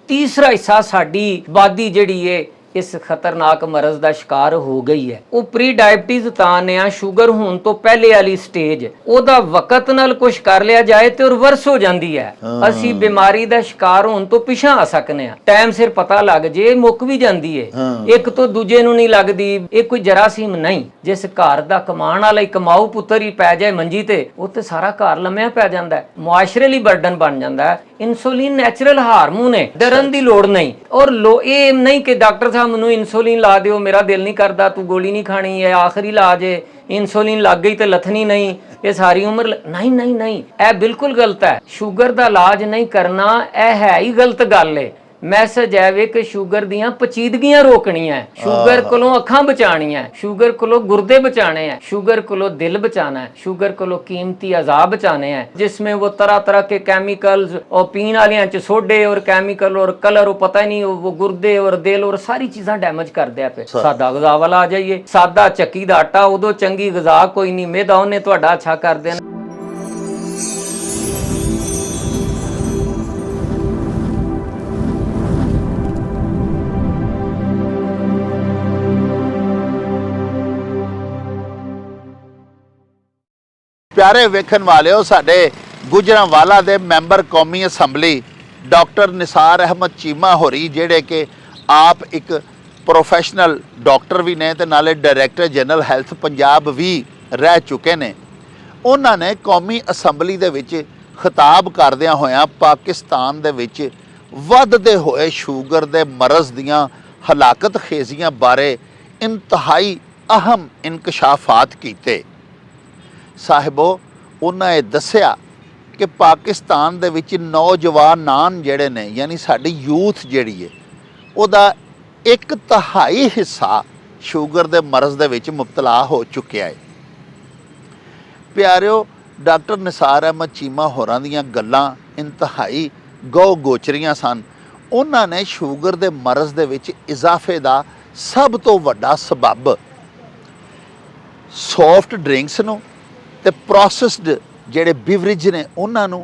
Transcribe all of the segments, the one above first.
तीसरा हिस्सा साडी आबादी जिहड़ी है इस खतरनाक मरज का शिकार हो गई है। वो प्री डायबिटीज तां ने शुगर होने तो पहले वाली स्टेज ओदा वक्त नाल कुछ कर लिया जाए तो रिवर्स हो जाती है। असी बीमारी का शिकार होने तो पिछा आ सकने टाइम सिर पता लग जे मुक भी जाती है। एक तो दूजे नूं नहीं लगती। एक कोई जरासीम नहीं जिस घर दा कमाण वाला कमाऊ पुत्तर ही पै जाए मंजी ते उत्ते सारा घर लम्या पै जांदा है। मुआशरे लई बर्डन बन जाता है। इंसुलिन नैचुरल हारमोन है, डरन की लोड़ नहीं। और ये नहीं कि डॉक्टर साहब मैनू इंसुलिन ला दिओ, मेरा दिल नहीं करता, तू गोली नहीं खानी है, आखिरी इलाज है, इंसुलिन लग गई तो लथनी नहीं, ये सारी उम्र नहीं नहीं नहीं, यह बिल्कुल गलत है। शुगर का इलाज नहीं करना यह है ही गलत गल है। मैसेज है वे कि शुगर दियां पचीदगियां रोकनियां, शुगर कोलों अखां बचानियां, शुगर कोलों गुर्दे बचाने हैं, शुगर कोलों दिल बचाना है, शुगर कोलों कीमती अज़ाब बचाने हैं, जिसमें वो तरह तरह के केमिकल्स और पीने वालियां च सोडे और केमिकल और कलर और पता ही नहीं वो गुर्दे और दिल और सारी चीज़ां डैमेज कर दिया पे। सादा गज़ा वाला आ जाइए, सादा चक्की दा आटा उदों चंगी गज़ा कोई नहीं, मैदा उन्हें तुहाडा अच्छा कर देना। प्यारे वेखन वाले साडे गुजरांवाला दे मैंबर कौमी असैंबली डॉक्टर निसार अहमद चीमा होरी जिहड़े कि आप एक प्रोफैशनल डॉक्टर भी ने ते नाले डायरैक्टर जनरल हैल्थ पंजाब भी रह चुके ने, उन्होंने कौमी असैंबली दे विच खिताब करदियां होइयां पाकिस्तान दे विच वधदे होए शुगर दे मरज़ दियां हलाकत खेजियां बारे इंतहाई अहम इंकशाफात कीते। साहिबो उन्हें दसिया कि पाकिस्तान दे विच नौजवान जिहड़े ने यानी साडी यूथ जिहड़ी है उहदा 1/3 हिस्सा शुगर दे मरज़ दे विच मुबतला हो चुकिया है। प्यारिओ डॉक्टर निसार अहमद चीमा होरां दीयां गल्लां इंतहाई गौ गोचरियां सन। उन्होंने शुगर दे मरज़ दे विच इजाफे दा सब तो वड्डा सबब सॉफ्ट ड्रिंक्स नूं ते प्रोसैसड जेड़े बिवरेज ने उन्होंने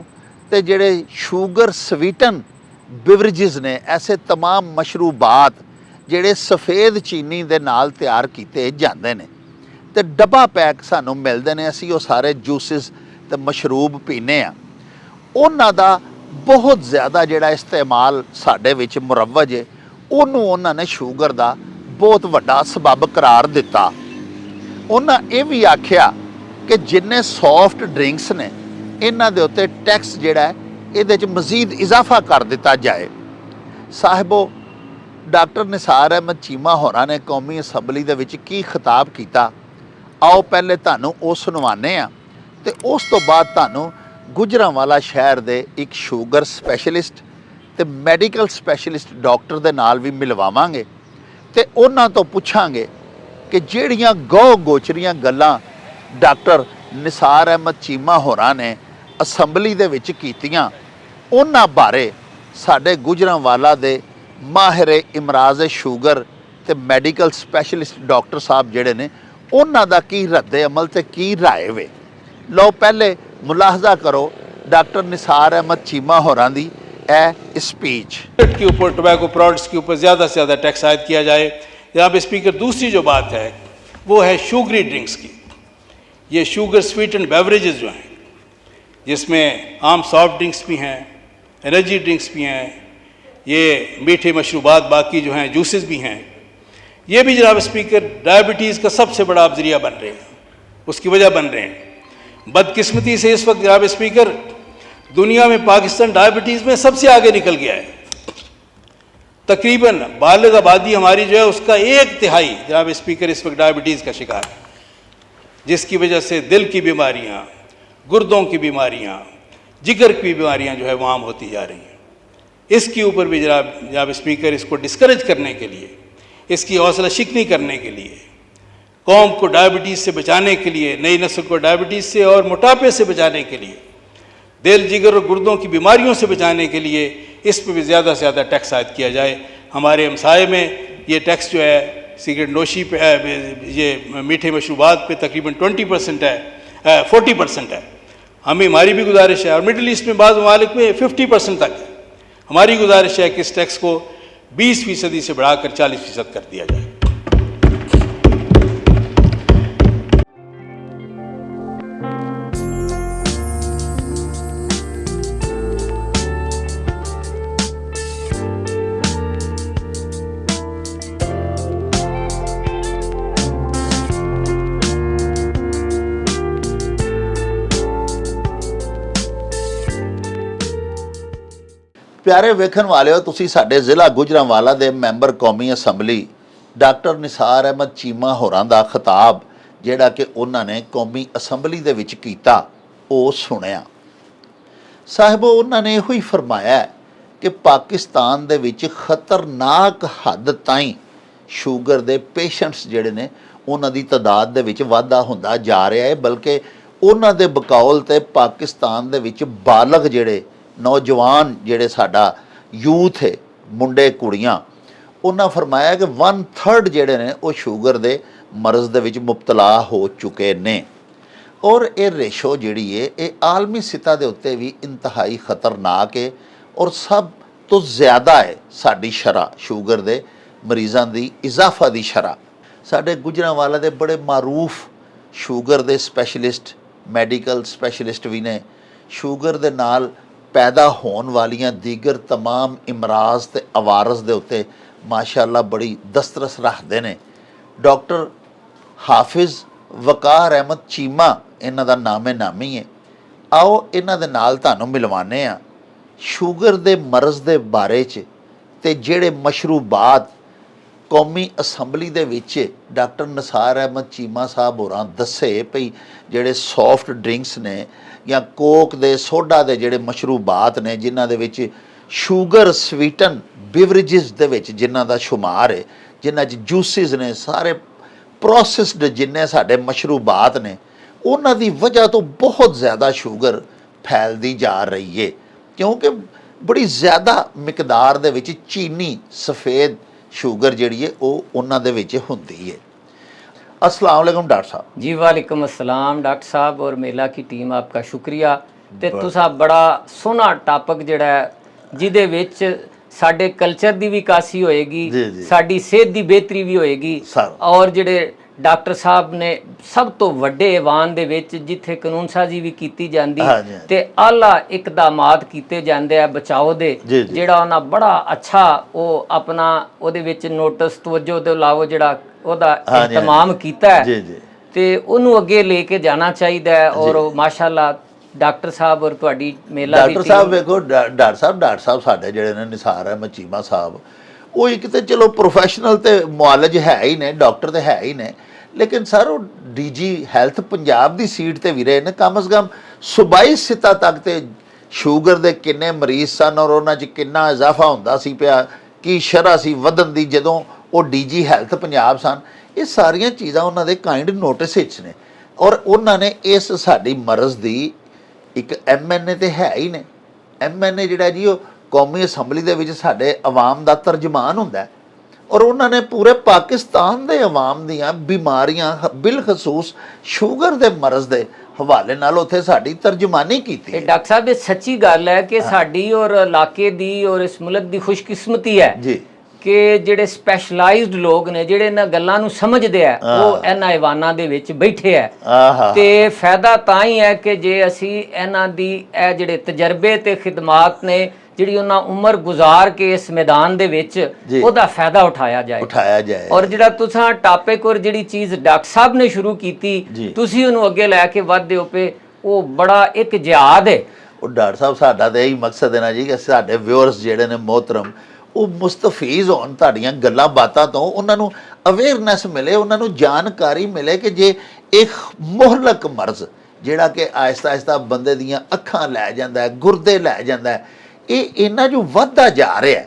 ते जेड़े शुगर स्वीटन बिवरेजिज ने ऐसे तमाम मशरूबात जेड़े सफ़ेद चीनी दे नाल तैयार किए जाते हैं ते डब्बा पैक सानू मिलते हैं, असी वो सारे जूसिस ते मशरूब पीने आ, उन्हां दा बहुत ज़्यादा जेड़ा इस्तेमाल साडे विच मुरवज है उन्होंने उन्होंने शुगर दा बहुत वड्डा सबब करार दिता। उन्हां ये भी आख्या कि जिन्ने सॉफ्ट ड्रिंक्स ने इन्हां दे उत्ते टैक्स जिहड़ा है इहदे च मज़ीद इजाफा कर दिता जाए। साहिबो डॉक्टर निसार अहमद चीमा होरां ने कौमी असैंबली दे विच की खिताब कीता, आओ पहले तुहानूं वो सुनवाने आ ते उस तो बाद तुहानूं गुजरांवाला शहर दे एक शुगर स्पैशलिस्ट ते मैडिकल स्पैशलिस्ट डॉक्टर दे नाल भी मिलवावांगे ते उन्हां तो पुछांगे कि जिहड़ियां गौ गोचरियां गल्लां डॉक्टर निसार अहमद चीमा होरां ने असैंबली दे विच कीतियां उन्हां बारे साडे गुजरांवाला दे माहिर इमराज शुगर ते मैडिकल स्पैशलिस्ट डॉक्टर साहब जिहड़े ने उन्हां दा की रद्दे अमल ते की राय वे। लो पहले मुलाहजा करो डॉक्टर निसार अहमद चीमा होरां दी ए स्पीच। के ऊपर टोबैको प्रोडक्ट्स के ऊपर ज़्यादा से ज़्यादा टैक्स आयद किया जाए। जनाब स्पीकर, दूसरी जो बात है वो है शुगरी ड्रिंक्स की। ये शुगर स्वीटन बेवरेजेस जो हैं जिसमें आम सॉफ्ट ड्रिंक्स भी हैं, एनर्जी ड्रिंक्स भी हैं, ये मीठे मशरूबात बाकी जो हैं जूसेस भी हैं, ये भी जनाब स्पीकर डायबिटीज़ का सबसे बड़ा अब ज़रिया बन रहे हैं, उसकी वजह बन रहे हैं। बदकिस्मती से इस वक्त जनाब स्पीकर दुनिया में पाकिस्तान डायबिटीज़ में सबसे आगे निकल गया है। तकरीबन बालिग आबादी हमारी जो है उसका 1/3 जनाब स्पीकर इस वक्त डायबिटीज़ का शिकार है, जिसकी वजह से दिल की बीमारियां, गुर्दों की बीमारियां, जिगर की बीमारियां जो है वो आम होती जा रही हैं। इसके ऊपर भी जनाब स्पीकर इसको डिस्करेज करने के लिए, इसकी हौसला शिकनी करने के लिए, कौम को डायबिटीज़ से बचाने के लिए, नई नस्ल को डायबिटीज़ से और मोटापे से बचाने के लिए, दिल जिगर और गुर्दों की बीमारियों से बचाने के लिए इस पर भी ज़्यादा से ज़्यादा टैक्स आयद किया जाए। हमारे हमसाये में ये टैक्स जो है सिगरेट नोशी पे है, ये मीठे मशरूबात पे तकरीबन 20% है, 40% है। हमें हमारी भी गुजारिश है और मिडिल ईस्ट में बाज़ ममालिक में 50% तक है। हमारी गुजारिश है कि इस टैक्स को 20% से बढ़ाकर 40% कर दिया जाए। ਪਿਆਰੇ ਵੇਖਣ ਵਾਲਿਓ, ਤੁਸੀਂ ਸਾਡੇ ਜ਼ਿਲ੍ਹਾ ਗੁਜਰਾਂਵਾਲਾ ਦੇ ਮੈਂਬਰ ਕੌਮੀ ਅਸੈਂਬਲੀ ਡਾਕਟਰ ਨਿਸਾਰ ਅਹਿਮਦ ਚੀਮਾ ਹੋਰਾਂ ਦਾ ਖਿਤਾਬ ਜਿਹੜਾ ਕਿ ਉਹਨਾਂ ਨੇ ਕੌਮੀ ਅਸੈਂਬਲੀ ਦੇ ਵਿੱਚ ਕੀਤਾ ਉਹ ਸੁਣਿਆ। ਸਾਹਿਬੋ, ਉਹਨਾਂ ਨੇ ਇਹੋ ਹੀ ਫਰਮਾਇਆ ਕਿ ਪਾਕਿਸਤਾਨ ਦੇ ਵਿੱਚ ਖਤਰਨਾਕ ਹੱਦ ਤਾਈਂ ਸ਼ੂਗਰ ਦੇ ਪੇਸ਼ੈਂਟਸ ਜਿਹੜੇ ਨੇ ਉਹਨਾਂ ਦੀ ਤਾਦਾਦ ਦੇ ਵਿੱਚ ਵਾਧਾ ਹੁੰਦਾ ਜਾ ਰਿਹਾ ਹੈ, ਬਲਕਿ ਉਹਨਾਂ ਦੇ ਬਕੌਲ ਤੇ ਪਾਕਿਸਤਾਨ ਦੇ ਵਿੱਚ ਬਾਲਗ ਜਿਹੜੇ ਨੌਜਵਾਨ ਜਿਹੜੇ ਸਾਡਾ ਯੂਥ ਹੈ, ਮੁੰਡੇ ਕੁੜੀਆਂ, ਉਹਨਾਂ ਫਰਮਾਇਆ ਕਿ 1/3 ਜਿਹੜੇ ਨੇ ਉਹ ਸ਼ੂਗਰ ਦੇ ਮਰਜ਼ ਦੇ ਵਿੱਚ ਮੁਬਤਲਾ ਹੋ ਚੁੱਕੇ ਨੇ। ਔਰ ਇਹ ਰੇਸ਼ੋ ਜਿਹੜੀ ਹੈ ਇਹ ਆਲਮੀ ਸਤਹ ਦੇ ਉੱਤੇ ਵੀ ਇੰਤਹਾਈ ਖਤਰਨਾਕ ਹੈ ਔਰ ਸਭ ਤੋਂ ਜ਼ਿਆਦਾ ਹੈ ਸਾਡੀ ਸ਼ਰ੍ਹਾ ਸ਼ੂਗਰ ਦੇ ਮਰੀਜ਼ਾਂ ਦੀ ਇਜ਼ਾਫਾ ਦੀ ਸ਼ਰ੍ਹਾ। ਸਾਡੇ ਗੁਜਰਾਂਵਾਲਾ ਦੇ ਬੜੇ ਮਾਰੂਫ ਸ਼ੂਗਰ ਦੇ ਸਪੈਸ਼ਲਿਸਟ, ਮੈਡੀਕਲ ਸਪੈਸ਼ਲਿਸਟ ਵੀ ਨੇ। ਸ਼ੂਗਰ ਦੇ ਨਾਲ ਪੈਦਾ ਹੋਣ ਵਾਲੀਆਂ ਦੀਗਰ तमाम ਇਮਰਾਜ਼ ਤੇ ਅਵਾਰਜ਼ ਦੇ ਉੱਤੇ ਮਾਸ਼ਾਅੱਲਾ ਬੜੀ ਦਸਤਰਸ ਰੱਖਦੇ ਨੇ। ਡਾਕਟਰ ਹਾਫਿਜ਼ ਵਕਾਰ ਅਹਿਮਦ ਚੀਮਾ ਇਹਨਾਂ ਦਾ ਨਾਮੇ ਨਾਮੀ ਹੈ। ਆਓ ਇਹਨਾਂ ਦੇ ਨਾਲ ਤੁਹਾਨੂੰ ਮਿਲਵਾਉਂਦੇ ਹਾਂ ਸ਼ੂਗਰ ਦੇ ਮਰਜ਼ ਦੇ ਬਾਰੇ 'ਚ ਤੇ ਜਿਹੜੇ ਮਸ਼ਰੂਬਾਤ ਕੌਮੀ ਅਸੈਂਬਲੀ ਦੇ ਵਿੱਚ ਡਾਕਟਰ ਨਿਸਾਰ ਅਹਿਮਦ ਚੀਮਾ ਸਾਹਿਬ ਹੋਰਾਂ ਦੱਸੇ ਭਈ ਜਿਹੜੇ ਸੌਫਟ ਡਰਿੰਕਸ ਨੇ ਜਾਂ ਕੋਕ ਦੇ ਸੋਡਾ ਦੇ ਜਿਹੜੇ ਮਸ਼ਰੂਬਾਤ ਨੇ ਜਿਨ੍ਹਾਂ ਦੇ ਵਿੱਚ ਸ਼ੂਗਰ ਸਵੀਟਨ ਬਿਵਰੇਜਸ ਦੇ ਵਿੱਚ ਜਿਨ੍ਹਾਂ ਦਾ ਸ਼ੁਮਾਰ ਹੈ, ਜਿਨ੍ਹਾਂ 'ਚ ਜੂਸਿਸ ਨੇ, ਸਾਰੇ ਪ੍ਰੋਸੈਸਡ ਜਿੰਨੇ ਸਾਡੇ ਮਸ਼ਰੂਬਾਤ ਨੇ, ਉਹਨਾਂ ਦੀ ਵਜ੍ਹਾ ਤੋਂ ਬਹੁਤ ਜ਼ਿਆਦਾ ਸ਼ੂਗਰ ਫੈਲਦੀ ਜਾ ਰਹੀ ਹੈ ਕਿਉਂਕਿ ਬੜੀ ਜ਼ਿਆਦਾ ਮਿਕਦਾਰ ਦੇ ਵਿੱਚ ਚੀਨੀ ਸਫੇਦ ਸ਼ੂਗਰ ਜਿਹੜੀ ਹੈ ਉਹ ਉਹਨਾਂ ਦੇ ਵਿੱਚ ਹੁੰਦੀ ਹੈ। अस्सलाम वालेकुम डॉक्टर साहब। जी वालेकुम अस्सलाम डॉक्टर साहब और मेला की टीम आपका शुक्रिया। ਤੇ ਤੁਸੀਂ ਬੜਾ ਸੋਹਣਾ ਟਾਪਕ ਜਿਹੜਾ ਹੈ ਜਿਹਦੇ ਵਿੱਚ ਸਾਡੇ ਕਲਚਰ ਦੀ ਵੀ ਕਾਸੀ ਹੋਏਗੀ, ਸਾਡੀ ਸਿਹਤ ਦੀ ਬਿਹਤਰੀ ਵੀ ਹੋਏਗੀ ਔਰ ਜਿਹੜੇ ਡਾਕਟਰ ਸਾਹਿਬ ਨੇ ਸਭ ਤੋਂ ਵੱਡੇ ਈਵਾਨ ਦੇ ਵਿੱਚ ਜਿੱਥੇ ਕਾਨੂੰਨ ਸਾਜ਼ੀ ਵੀ ਕੀਤੀ ਜਾਂਦੀ ਤੇ ਆਲਾ ਇਕਦਾਮਾਤ ਕੀਤੇ ਜਾਂਦੇ ਆ ਬਚਾਓ ਦੇ, ਜਿਹੜਾ ਉਹਨਾਂ ਬੜਾ ਅੱਛਾ ਉਹ ਆਪਣਾ ਉਹਦੇ ਵਿੱਚ ਨੋਟਿਸ ਤਵੱਜੋ ਦੇ ਲਾਵੋ ਜਿਹੜਾ ਉਹਦਾ ਇhtਮਾਮ ਕੀਤਾ ਹੈ ਤੇ ਉਹਨੂੰ ਅੱਗੇ ਲੈ ਕੇ ਜਾਣਾ ਚਾਹੀਦਾ ਹੈ। ਔਰ ਮਾਸ਼ਾਅੱਲਾ ਡਾਕਟਰ ਸਾਹਿਬ ਔਰ ਤੁਹਾਡੀ ਮੇਲਾ ਡਾਕਟਰ ਸਾਹਿਬ ਵੇਖੋ, ਡਾਕਟਰ ਸਾਹਿਬ ਸਾਡੇ ਜਿਹੜੇ ਨੇ ਨਿਸਾਰ ਅਹਿਮਦ ਚੀਮਾ ਸਾਹਿਬ ਉਹ ਇੱਕ ਤੇ ਚਲੋ ਪ੍ਰੋਫੈਸ਼ਨਲ ਤੇ ਮੁਆਲਜ ਹੈ ਹੀ ਨੇ, ਡਾਕਟਰ ਤੇ ਹੈ ਹੀ ਨੇ, ਲੇਕਿਨ ਸਰ ਉਹ ਡੀਜੀ ਹੈਲਥ ਪੰਜਾਬ ਦੀ ਸੀਟ ਤੇ ਵੀ ਰਹੇ ਨੇ। ਕਮ ਅਜ਼ ਕਮ ਸੂਬਾਈ ਸਤਹ ਤੱਕ ਤੇ ਸ਼ੂਗਰ ਦੇ ਕਿੰਨੇ ਮਰੀਜ਼ ਸਨ ਔਰ ਉਹਨਾਂ 'ਚ ਕਿੰਨਾ ਇਜ਼ਾਫਾ ਹੁੰਦਾ ਸੀ ਪਿਆ, ਕੀ ਸ਼ਰ੍ਹਾ ਸੀ ਵਧਣ ਦੀ ਜਦੋਂ ਉਹ ਡੀਜੀ ਹੈਲਥ ਪੰਜਾਬ ਸਨ, ਇਹ ਸਾਰੀਆਂ ਚੀਜ਼ਾਂ ਉਹਨਾਂ ਦੇ ਕਾਈਂਡ ਨੋਟਿਸ ਵਿੱਚ ਨੇ। ਔਰ ਉਹਨਾਂ ਨੇ ਇਸ ਸਾਡੀ ਮਰਜ਼ ਦੀ ਇੱਕ MNA ਤੇ ਹੈ ਹੀ ਨੇ। MNA ਜਿਹੜਾ ਜੀ ਉਹ ਕੌਮੀ ਅਸੈਂਬਲੀ ਦੇ ਵਿੱਚ ਸਾਡੇ ਆਵਾਮ ਦਾ ਤਰਜਮਾਨ ਹੁੰਦਾ ਔਰ ਉਹਨਾਂ ਨੇ ਪੂਰੇ ਪਾਕਿਸਤਾਨ ਦੇ ਆਵਾਮ ਦੀਆਂ ਬਿਮਾਰੀਆਂ ਬਿਲਖਸੂਸ ਸ਼ੂਗਰ ਦੇ ਮਰਜ਼ ਦੇ ਹਵਾਲੇ ਨਾਲ ਉੱਥੇ ਸਾਡੀ ਤਰਜਮਾਨੀ ਕੀਤੀ। ਇਹ ਡਾਕਟਰ ਸਾਹਿਬ ਇਹ ਸੱਚੀ ਗੱਲ ਹੈ ਕਿ ਸਾਡੀ ਔਰ ਇਲਾਕੇ ਦੀ ਔਰ ਇਸ ਮੁਲਕ ਦੀ ਖੁਸ਼ਕਿਸਮਤੀ ਹੈ ਜੀ ਕਿ ਜਿਹੜੇ ਸਪੈਸ਼ਲਾਈਜ਼ਡ ਲੋਕ ਨੇ ਜਿਹੜੇ ਇਹਨਾਂ ਗੱਲਾਂ ਨੂੰ ਸਮਝਦੇ ਆ ਉਹ ਇਹਨਾਂ ਈਵਾਨਾਂ ਦੇ ਵਿੱਚ ਬੈਠੇ ਆ ਤੇ ਫਾਇਦਾ ਤਾਂ ਹੀ ਹੈ ਕਿ ਜੇ ਅਸੀਂ ਇਹਨਾਂ ਦੀ ਇਹ ਜਿਹੜੇ ਤਜਰਬੇ ਤੇ ਖਿਦਮਾਤ ਨੇ ਜਿਹੜੀ ਉਹਨਾਂ ਉਮਰ ਗੁਜ਼ਾਰ ਕੇ ਇਸ ਮੈਦਾਨ ਦੇ ਵਿੱਚ ਉਹਦਾ ਫਾਇਦਾ ਉਠਾਇਆ ਜਾਏ। ਔਰ ਜਿਹੜਾ ਤੁਸੀਂ ਟਾਪਿਕ ਔਰ ਜਿਹੜੀ ਚੀਜ਼ ਡਾਕਟਰ ਸਾਹਿਬ ਨੇ ਸ਼ੁਰੂ ਕੀਤੀ ਤੁਸੀਂ ਉਹਨੂੰ ਅੱਗੇ ਲੈ ਕੇ ਵਧਦੇ ਹੋ ਪਏ, ਉਹ ਬੜਾ ਇੱਕ ਜਿਹਾਦ ਹੈ। ਉਹ ਡਾਕਟਰ ਸਾਹਿਬ ਸਾਡਾ ਤਾਂ ਇਹੀ ਮਕਸਦ ਹੈ ਨਾ ਜੀ ਕਿ ਸਾਡੇ ਵਿਊਅਰਸ ਜਿਹੜੇ ਨੇ ਮੋਹਤਰਮ ਉਹ ਮੁਸਤਫੀਜ਼ ਹੋਣ ਤੁਹਾਡੀਆਂ ਗੱਲਾਂ ਬਾਤਾਂ ਤੋਂ, ਉਹਨਾਂ ਨੂੰ ਅਵੇਅਰਨੈਸ ਮਿਲੇ, ਉਹਨਾਂ ਨੂੰ ਜਾਣਕਾਰੀ ਮਿਲੇ ਕਿ ਜੇ ਇੱਕ ਮੁਹਲਕ ਮਰਜ਼ ਜਿਹੜਾ ਕਿ ਆਹਿਸਤਾ ਆਹਿਸਤਾ ਬੰਦੇ ਦੀਆਂ ਅੱਖਾਂ ਲੈ ਜਾਂਦਾ ਹੈ, ਗੁਰਦੇ ਲੈ ਜਾਂਦਾ ਹੈ, ਇਹ ਇਹਨਾਂ ਜੋ ਵੱਧਦਾ ਜਾ ਰਿਹਾ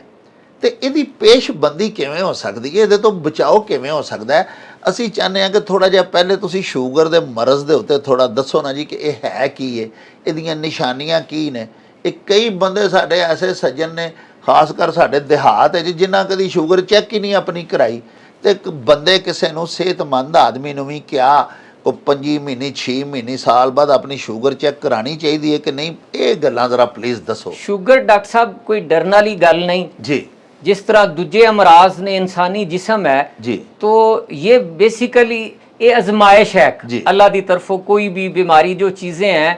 ਤੇ ਇਹਦੀ ਪੇਸ਼ਬੰਦੀ ਕਿਵੇਂ ਹੋ ਸਕਦੀ ਹੈ, ਇਹਦੇ ਤੋਂ ਬਚਾਓ ਕਿਵੇਂ ਹੋ ਸਕਦਾ ਹੈ। ਅਸੀਂ ਚਾਹੁੰਦੇ ਹਾਂ ਕਿ ਥੋੜ੍ਹਾ ਜਿਹਾ ਪਹਿਲੇ ਤੁਸੀਂ ਸ਼ੂਗਰ ਦੇ ਮਰਜ਼ ਦੇ ਉੱਤੇ ਥੋੜ੍ਹਾ ਦੱਸੋ ਨਾ ਜੀ ਕਿ ਇਹ ਹੈ ਕੀ ਹੈ, ਇਹਦੀਆਂ ਨਿਸ਼ਾਨੀਆਂ ਕੀ ਨੇ। ਇਹ ਕਈ ਬੰਦੇ ਸਾਡੇ ਐਸੇ ਸੱਜਣ ਨੇ ਖਾਸ ਕਰ ਸਾਡੇ ਦਿਹਾਤ ਹੈ ਜਿਨ੍ਹਾਂ ਕਦੀ ਸ਼ੂਗਰ ਚੈੱਕ ਹੀ ਨਹੀਂ ਆਪਣੀ ਕਰਾਈ ਤੇ ਇੱਕ ਬੰਦੇ ਕਿਸੇ ਨੂੰ ਸਿਹਤਮੰਦ ਆਦਮੀ ਨੂੰ ਵੀ ਕਿਹਾ ਉਹ 5 ਮਹੀਨੇ 6 ਮਹੀਨੇ ਸਾਲ ਬਾਅਦ ਆਪਣੀ ਸ਼ੂਗਰ ਚੈੱਕ ਕਰਾਣੀ ਚਾਹੀਦੀ ਹੈ ਕਿ ਨਹੀਂ? ਇਹ ਗੱਲਾਂ ਜ਼ਰਾ ਪਲੀਜ਼ ਦੱਸੋ। ਸ਼ੂਗਰ ਡਾਕਟਰ ਸਾਹਿਬ ਕੋਈ ਡਰਨ ਵਾਲੀ ਗੱਲ नहीं जी। जिस तरह दूजे अमराज ने इंसानी जिस्म है जी। तो ये बेसिकली ये आजमाइश है जी। अल्लाह की तरफों कोई भी बीमारी जो चीज़ें हैं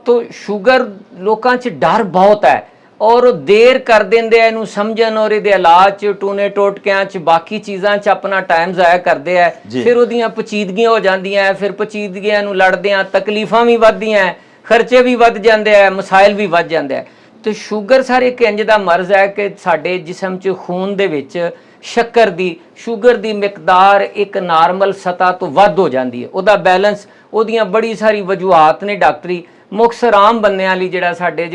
तो शुगर लोगों च डर बहुत है और देर कर देंगे इनू समझन और ये इलाज च टूने टोटकियां च बाकी चीज़ां च अपना टाइम ज़ाया करते हैं जी। फिर उहदियां पचीदगियां हो जांदियां फिर पचीदगियां नू लड़दे हैं तकलीफां भी वधदियां खर्चे भी वध जांदे हैं मसाइल भी वध जांदे हैं। तो शुगर सर एक इंज दा मर्ज है कि साडे जिस्म च खून दे विच शक्कर दी शुगर दी मिकदार एक नार्मल सतह तो वध हो जाती है उहदा बैलेंस उहदियां बड़ी सारी वजूहात ने डॉक्टरी मुख्तसर आम बंदियां लई जिहड़ा साडे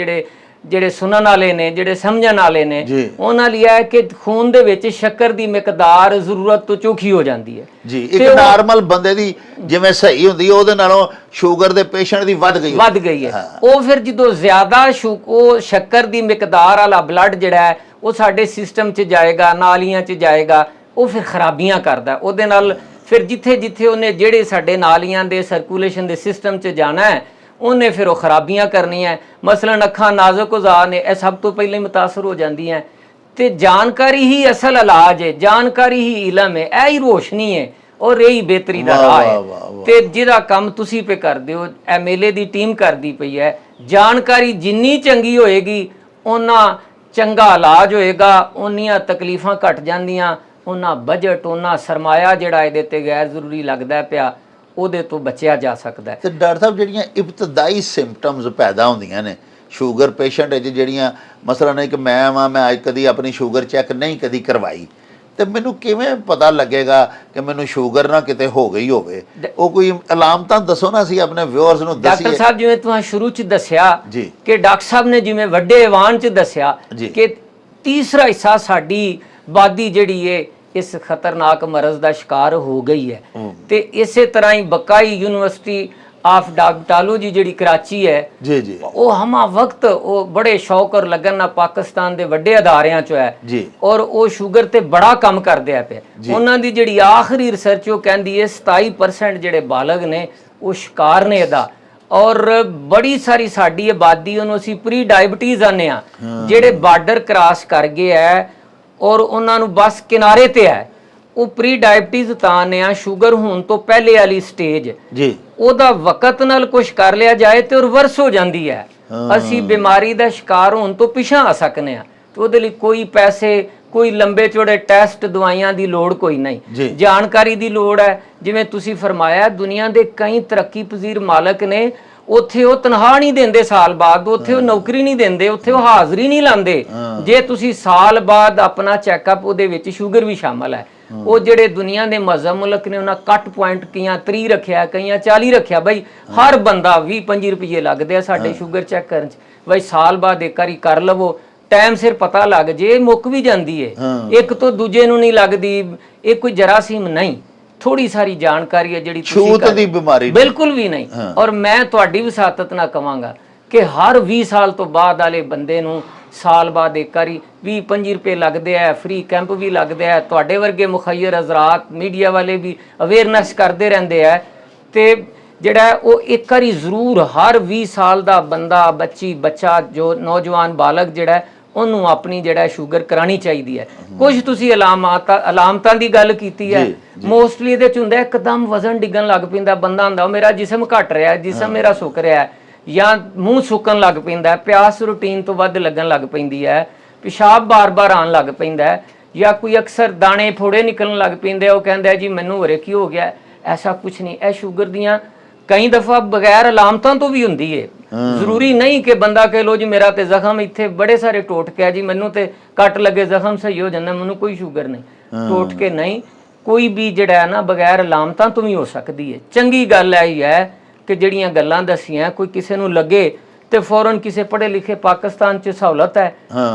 ਜਿਹੜੇ ਸੁਣਨ ਵਾਲੇ ਨੇ ਜਿਹੜੇ ਸਮਝਣ ਵਾਲੇ ਨੇ ਉਹਨਾਂ ਲਈ ਹੈ ਕਿ ਖੂਨ ਦੇ ਵਿੱਚ ਸ਼ੱਕਰ ਦੀ ਮਿਕਦਾਰ ਜ਼ਰੂਰਤ ਤੋਂ ਚੋਖੀ ਹੋ ਜਾਂਦੀ ਹੈ ਜੀ। ਇੱਕ ਨਾਰਮਲ ਬੰਦੇ ਦੀ ਜਿਵੇਂ ਸਹੀ ਹੁੰਦੀ ਹੈ ਉਹਦੇ ਨਾਲੋਂ ਸ਼ੂਗਰ ਦੇ ਪੇਸ਼ੈਂਟ ਦੀ ਵੱਧ ਗਈ ਹੈ। ਉਹ ਫਿਰ ਜਦੋਂ ਜ਼ਿਆਦਾ ਉਹ ਸ਼ੱਕਰ ਦੀ ਮਿਕਦਾਰ ਵਾਲਾ ਬਲੱਡ ਜਿਹੜਾ ਹੈ ਉਹ ਸਾਡੇ ਸਿਸਟਮ 'ਚ ਜਾਏਗਾ ਨਾਲੀਆਂ 'ਚ ਜਾਏਗਾ ਉਹ ਫਿਰ ਖਰਾਬੀਆਂ ਕਰਦਾ ਉਹਦੇ ਨਾਲ ਫਿਰ ਜਿੱਥੇ ਜਿੱਥੇ ਉਹਨੇ ਜਿਹੜੇ ਸਾਡੇ ਨਾਲੀਆਂ ਦੇ ਸਰਕੂਲੇਸ਼ਨ ਦੇ ਸਿਸਟਮ 'ਚ ਜਾਣਾ ਹੈ ਉਹਨੇ ਫਿਰ ਉਹ ਖਰਾਬੀਆਂ ਕਰਨੀਆਂ ਮਸਲਨ ਅੱਖਾਂ ਨਾਜ਼ੁਕ ਉਜ਼ਾਰ ਨੇ ਇਹ ਸਭ ਤੋਂ ਪਹਿਲਾਂ ਹੀ ਮੁਤਾਸਰ ਹੋ ਜਾਂਦੀਆਂ ਤੇ ਜਾਣਕਾਰੀ ਹੀ ਅਸਲ ਇਲਾਜ ਹੈ ਜਾਣਕਾਰੀ ਹੀ ਇਲਮ ਹੈ ਇਹ ਹੀ ਰੋਸ਼ਨੀ ਹੈ ਔਰ ਇਹ ਹੀ ਬਿਹਤਰੀ ਦਾ ਰਾਹ ਹੈ ਤੇ ਜਿਹਦਾ ਕੰਮ ਤੁਸੀਂ ਪੇ ਕਰਦੇ ਹੋ ਐਮਐਲਏ ਦੀ ਟੀਮ ਕਰਦੀ ਪਈ ਹੈ ਜਾਣਕਾਰੀ ਜਿੰਨੀ ਚੰਗੀ ਹੋਏਗੀ ਉਹਨਾਂ ਚੰਗਾ ਇਲਾਜ ਹੋਏਗਾ ਉਨੀਆਂ ਤਕਲੀਫਾਂ ਘਟ ਜਾਂਦੀਆਂ ਉਹਨਾਂ ਬਜਟ ਉਹਨਾਂ ਸਰਮਾਇਆ ਜਿਹੜਾ ਇਹਦੇ ਤੇ ਗੈਰ ਜ਼ਰੂਰੀ ਲੱਗਦਾ ਪਿਆ ਉਹਦੇ ਤੋਂ ਬਚਿਆ ਜਾ ਸਕਦਾ ਹੈ। ਤੇ ਡਾਕਟਰ ਸਾਹਿਬ ਜਿਹੜੀਆਂ ਇਬਤਦਾਈ ਸਿੰਪਟਮਸ ਪੈਦਾ ਹੁੰਦੀਆਂ ਨੇ ਸ਼ੂਗਰ ਪੇਸ਼ੈਂਟ ਵਿੱਚ ਜਿਹੜੀਆਂ ਮਸਲਾ ਨਹੀਂ ਕਿ ਮੈਂ ਅੱਜ ਕਦੀ ਆਪਣੀ ਸ਼ੂਗਰ ਚੈੱਕ ਨਹੀਂ ਕਦੀ ਕਰਵਾਈ ਤੇ ਮੈਨੂੰ ਕਿਵੇਂ ਪਤਾ ਲੱਗੇਗਾ ਕਿ ਮੈਨੂੰ ਸ਼ੂਗਰ ਨਾ ਕਿਤੇ ਹੋ ਗਈ ਹੋਵੇ? ਉਹ ਕੋਈ ਅਲਾਮਤਾਂ ਦੱਸੋ ਨਾ ਅਸੀਂ ਆਪਣੇ ਵਿਊਅਰਸ ਨੂੰ ਦੱਸੀਏ। ਡਾਕਟਰ ਸਾਹਿਬ ਜਿਵੇਂ ਤੁਸੀਂ ਸ਼ੁਰੂ ਚ ਦੱਸਿਆ ਜੀ ਕਿ ਡਾਕਟਰ ਸਾਹਿਬ ਨੇ ਜਿਵੇਂ ਵੱਡੇ ਐਵਾਨ ਚ ਦੱਸਿਆ ਕਿ ਤੀਸਰਾ ਹਿੱਸਾ ਸਾਡੀ ਆਬਾਦੀ ਜਿਹੜੀ ਏ ਇਸ ਖਤਰਨਾਕ ਮਰਜ਼ ਦਾ ਸ਼ਿਕਾਰ ਹੋ ਗਈ ਹੈ ਤੇ ਇਸੇ ਤਰ੍ਹਾਂ ਹੀ ਬਕਾਈ ਯੂਨੀਵਰਸਿਟੀ ਆਫ ਡਾਕਟਰੋਲੋਜੀ ਜਿਹੜੀ ਕਰਾਚੀ ਹੈ ਜੀ ਜੀ ਉਹ ਹਮਾ ਵਕਤ ਉਹ ਬੜੇ ਸ਼ੌਕ ਔਰ ਲਗਨ ਨਾਲ ਪਾਕਿਸਤਾਨ ਦੇ ਵੱਡੇ ਅਦਾਰਿਆਂ ਚੋਂ ਹੈ ਜੀ ਔਰ ਉਹ ਸ਼ੂਗਰ ਤੇ ਬੜਾ ਕੰਮ ਕਰਦੇ ਆ ਪਏ ਉਹਨਾਂ ਦੀ ਜਿਹੜੀ ਆਖਰੀ ਰਿਸਰਚ ਉਹ ਕਹਿੰਦੀ ਹੈ 27% ਜਿਹੜੇ ਬਾਲਗ ਨੇ ਉਹ ਸ਼ਿਕਾਰ ਨੇ ਇਹਦਾ ਔਰ ਬੜੀ ਸਾਰੀ ਸਾਡੀ ਆਬਾਦੀ ਉਹਨੂੰ ਅਸੀਂ ਪ੍ਰੀ ਡਾਇਬਟੀਜ਼ ਆਨੇ ਆ ਜਿਹੜੇ ਬਾਰਡਰ ਕ੍ਰਾਸ ਕਰ ਗਏ ਹੈ ਔਰ ਉਹਨਾਂ ਨੂੰ ਬਸ ਕਿਨਾਰੇ ਤੇ ਹੈ ਉਹ ਪ੍ਰੀ ਡਾਇਬਟੀਜ਼ ਤਾਂ ਨੇ ਆ ਸ਼ੂਗਰ ਹੋਣ ਤੋਂ ਪਹਿਲੇ ਵਾਲੀ ਸਟੇਜ ਜੀ ਉਹਦਾ ਵਕਤ ਨਾਲ ਕੁਝ ਕਰ ਲਿਆ ਜਾਏ ਤੇ ਰਿਵਰਸ ਹੋ ਜਾਂਦੀ ਹੈ ਅਸੀਂ ਬਿਮਾਰੀ ਦਾ ਸ਼ਿਕਾਰ ਹੋਣ ਤੋਂ ਪਿਛਾਂ ਆ ਸਕਨੇ ਆ ਤੇ ਉਹਦੇ ਲਈ ਕੋਈ ਪੈਸੇ ਕੋਈ ਲੰਬੇ ਚੌੜੇ ਟੈਸਟ ਦਵਾਈਆਂ ਦੀ ਲੋੜ ਕੋਈ ਨਹੀਂ ਜਾਣਕਾਰੀ ਦੀ ਲੋੜ ਹੈ ਜਿਵੇਂ ਤੁਸੀਂ ਫਰਮਾਇਆ ਦੁਨੀਆ ਦੇ ਕਈ ਤਰੱਕੀ ਪਜ਼ੀਰ ਮਾਲਕ ਨੇ ਉੱਥੇ ਉਹ ਤਨਖਾਹ ਨਹੀਂ ਦਿੰਦੇ ਸਾਲ ਬਾਅਦ ਉੱਥੇ ਉਹ ਨੌਕਰੀ ਨਹੀਂ ਦਿੰਦੇ ਉੱਥੇ ਉਹ ਹਾਜ਼ਰੀ ਨਹੀਂ ਲਾਉਂਦੇ ਜੇ ਤੁਸੀਂ ਸਾਲ ਬਾਅਦ ਆਪਣਾ ਚੈੱਕਅਪ ਉਹਦੇ ਵਿੱਚ ਸ਼ੂਗਰ ਵੀ ਸ਼ਾਮਲ ਹੈ ਉਹ ਜਿਹੜੇ ਦੁਨੀਆ ਦੇ ਮਜ਼ਹਬ ਮੁਲਕ ਨੇ ਉਹਨਾਂ ਕੱਟ ਪੁਆਇੰਟ ਕਈਆਂ 30 ਰੱਖਿਆ ਕਈਆਂ 40 ਰੱਖਿਆ ਬਈ ਹਰ ਬੰਦਾ 20-25 ਰੁਪਏ ਲੱਗਦੇ ਆ ਸਾਡੇ ਸ਼ੂਗਰ ਚੈੱਕ ਕਰਨ ਚ ਬਈ ਸਾਲ ਬਾਅਦ ਇੱਕ ਵਾਰੀ ਕਰ ਲਵੋ ਟਾਈਮ ਸਿਰ ਪਤਾ ਲੱਗ ਜੇ ਮੁੱਕ ਵੀ ਜਾਂਦੀ ਏ ਇੱਕ ਤੋਂ ਦੂਜੇ ਨੂੰ ਨਹੀਂ ਲੱਗਦੀ ਇਹ ਕੋਈ ਜਰਾਸੀਮ ਨਹੀਂ ਥੋੜੀ ਸਾਰੀ ਜਾਣਕਾਰੀ ਹੈ ਜਿਹੜੀ ਛੂਤ ਦੀ ਬਿਮਾਰੀ ਬਿਲਕੁਲ ਵੀ ਨਹੀਂ ਔਰ ਮੈਂ ਤੁਹਾਡੀ ਵਿਸਾਤਤ ਨਾਲ ਕਵਾਂਗਾ ਕਿ ਹਰ 20 ਸਾਲ ਤੋਂ ਬਾਅਦ ਵਾਲੇ ਬੰਦੇ ਨੂੰ ਸਾਲ ਬਾਅਦ ਇੱਕ ਵਾਰੀ 20-25 ਰੁਪਏ ਲੱਗਦੇ ਆ ਫ੍ਰੀ ਕੈਂਪ ਵੀ ਲੱਗਦੇ ਆ ਤੁਹਾਡੇ ਵਰਗੇ ਮੁਖੱਇਰ ਹਜ਼ਰਾਤ ਮੀਡੀਆ ਵਾਲੇ ਵੀ ਅਵੇਅਰਨੈਸ ਕਰਦੇ ਰਹਿੰਦੇ ਆ ਤੇ ਜਿਹੜਾ ਉਹ ਇੱਕ ਵਾਰੀ ਜ਼ਰੂਰ ਹਰ 20 ਸਾਲ ਦਾ ਬੰਦਾ ਬੱਚੀ ਬੱਚਾ ਜੋ ਨੌਜਵਾਨ ਬਾਲਗ ਜਿਹੜਾ ਉਹਨੂੰ ਆਪਣੀ ਜਿਹੜਾ ਸ਼ੂਗਰ ਕਰਾਣੀ ਚਾਹੀਦੀ ਹੈ ਕੁਝ ਤੁਸੀਂ ਅਲਾਮਤਾਂ ਦੀ ਗੱਲ ਕੀਤੀ ਹੈ ਮੋਸਟਲੀ ਇਹਦੇ ਚ ਹੁੰਦਾ ਇੱਕਦਮ ਵਜ਼ਨ ਡਿੱਗਣ ਲੱਗ ਪੈਂਦਾ ਬੰਦਾ ਹੁੰਦਾ ਮੇਰਾ ਜਿਸਮ ਘਟ ਰਿਹਾ ਜਿਸਮ ਮੇਰਾ ਸੁੱਕ ਰਿਹਾ ਜਾਂ ਮੂੰਹ ਸੁੱਕਣ ਲੱਗ ਪੈਂਦਾ ਪਿਆਸ ਰੂਟੀਨ ਤੋਂ ਵੱਧ ਲੱਗਣ ਲੱਗ ਪੈਂਦੀ ਹੈ ਪਿਸ਼ਾਬ ਬਾਰ-ਬਾਰ ਆਉਣ ਲੱਗ ਪੈਂਦਾ ਜਾਂ ਕੋਈ ਅਕਸਰ ਦਾਣੇ ਫੋੜੇ ਨਿਕਲਣ ਲੱਗ ਪੈਂਦੇ ਉਹ ਕਹਿੰਦਾ ਜੀ ਮੈਨੂੰ ਹੋਰੇ ਕੀ ਹੋ ਗਿਆ ਐਸਾ ਕੁਝ ਨਹੀਂ ਇਹ ਸ਼ੂਗਰ ਦੀਆਂ ਕਈ ਦਫਾ ਬਗੈਰ ਅਲਾਮਤਾਂ ਤੋਂ ਵੀ ਹੁੰਦੀ ਹੈ ਜ਼ਰੂਰੀ ਨਹੀਂ ਕਿ ਬੰਦਾ ਕਹੇ ਲੋ ਜੀ ਮੇਰਾ ਤੇ ਜ਼ਖਮ ਇੱਥੇ ਬੜੇ ਸਾਰੇ ਟੋਟਕੇ ਆ ਜੀ ਮੈਨੂੰ ਤੇ ਕੱਟ ਲੱਗੇ ਜ਼ਖਮ ਸਹੀ ਹੋ ਜਾਂਦਾ ਮੈਨੂੰ ਕੋਈ ਸ਼ੂਗਰ ਨਹੀਂ ਟੋਟਕੇ ਨਹੀਂ ਕੋਈ ਵੀ ਜਿਹੜਾ ਹੈ ਨਾ ਬਗੈਰ ਅਲਾਮਤਾਂ ਤੋਂ ਵੀ ਹੋ ਸਕਦੀ ਹੈ ਚੰਗੀ ਗੱਲ ਹੈ ਇਹ ਹੈ ਕਿ ਜਿਹੜੀਆਂ ਗੱਲਾਂ ਦੱਸੀਆਂ ਕੋਈ ਕਿਸੇ ਨੂੰ ਲੱਗੇ ਤੇ ਫੌਰਨ ਕਿਸੇ ਪੜ੍ਹੇ ਲਿਖੇ ਪਾਕਿਸਤਾਨ 'ਚ ਸਹੂਲਤ ਹੈ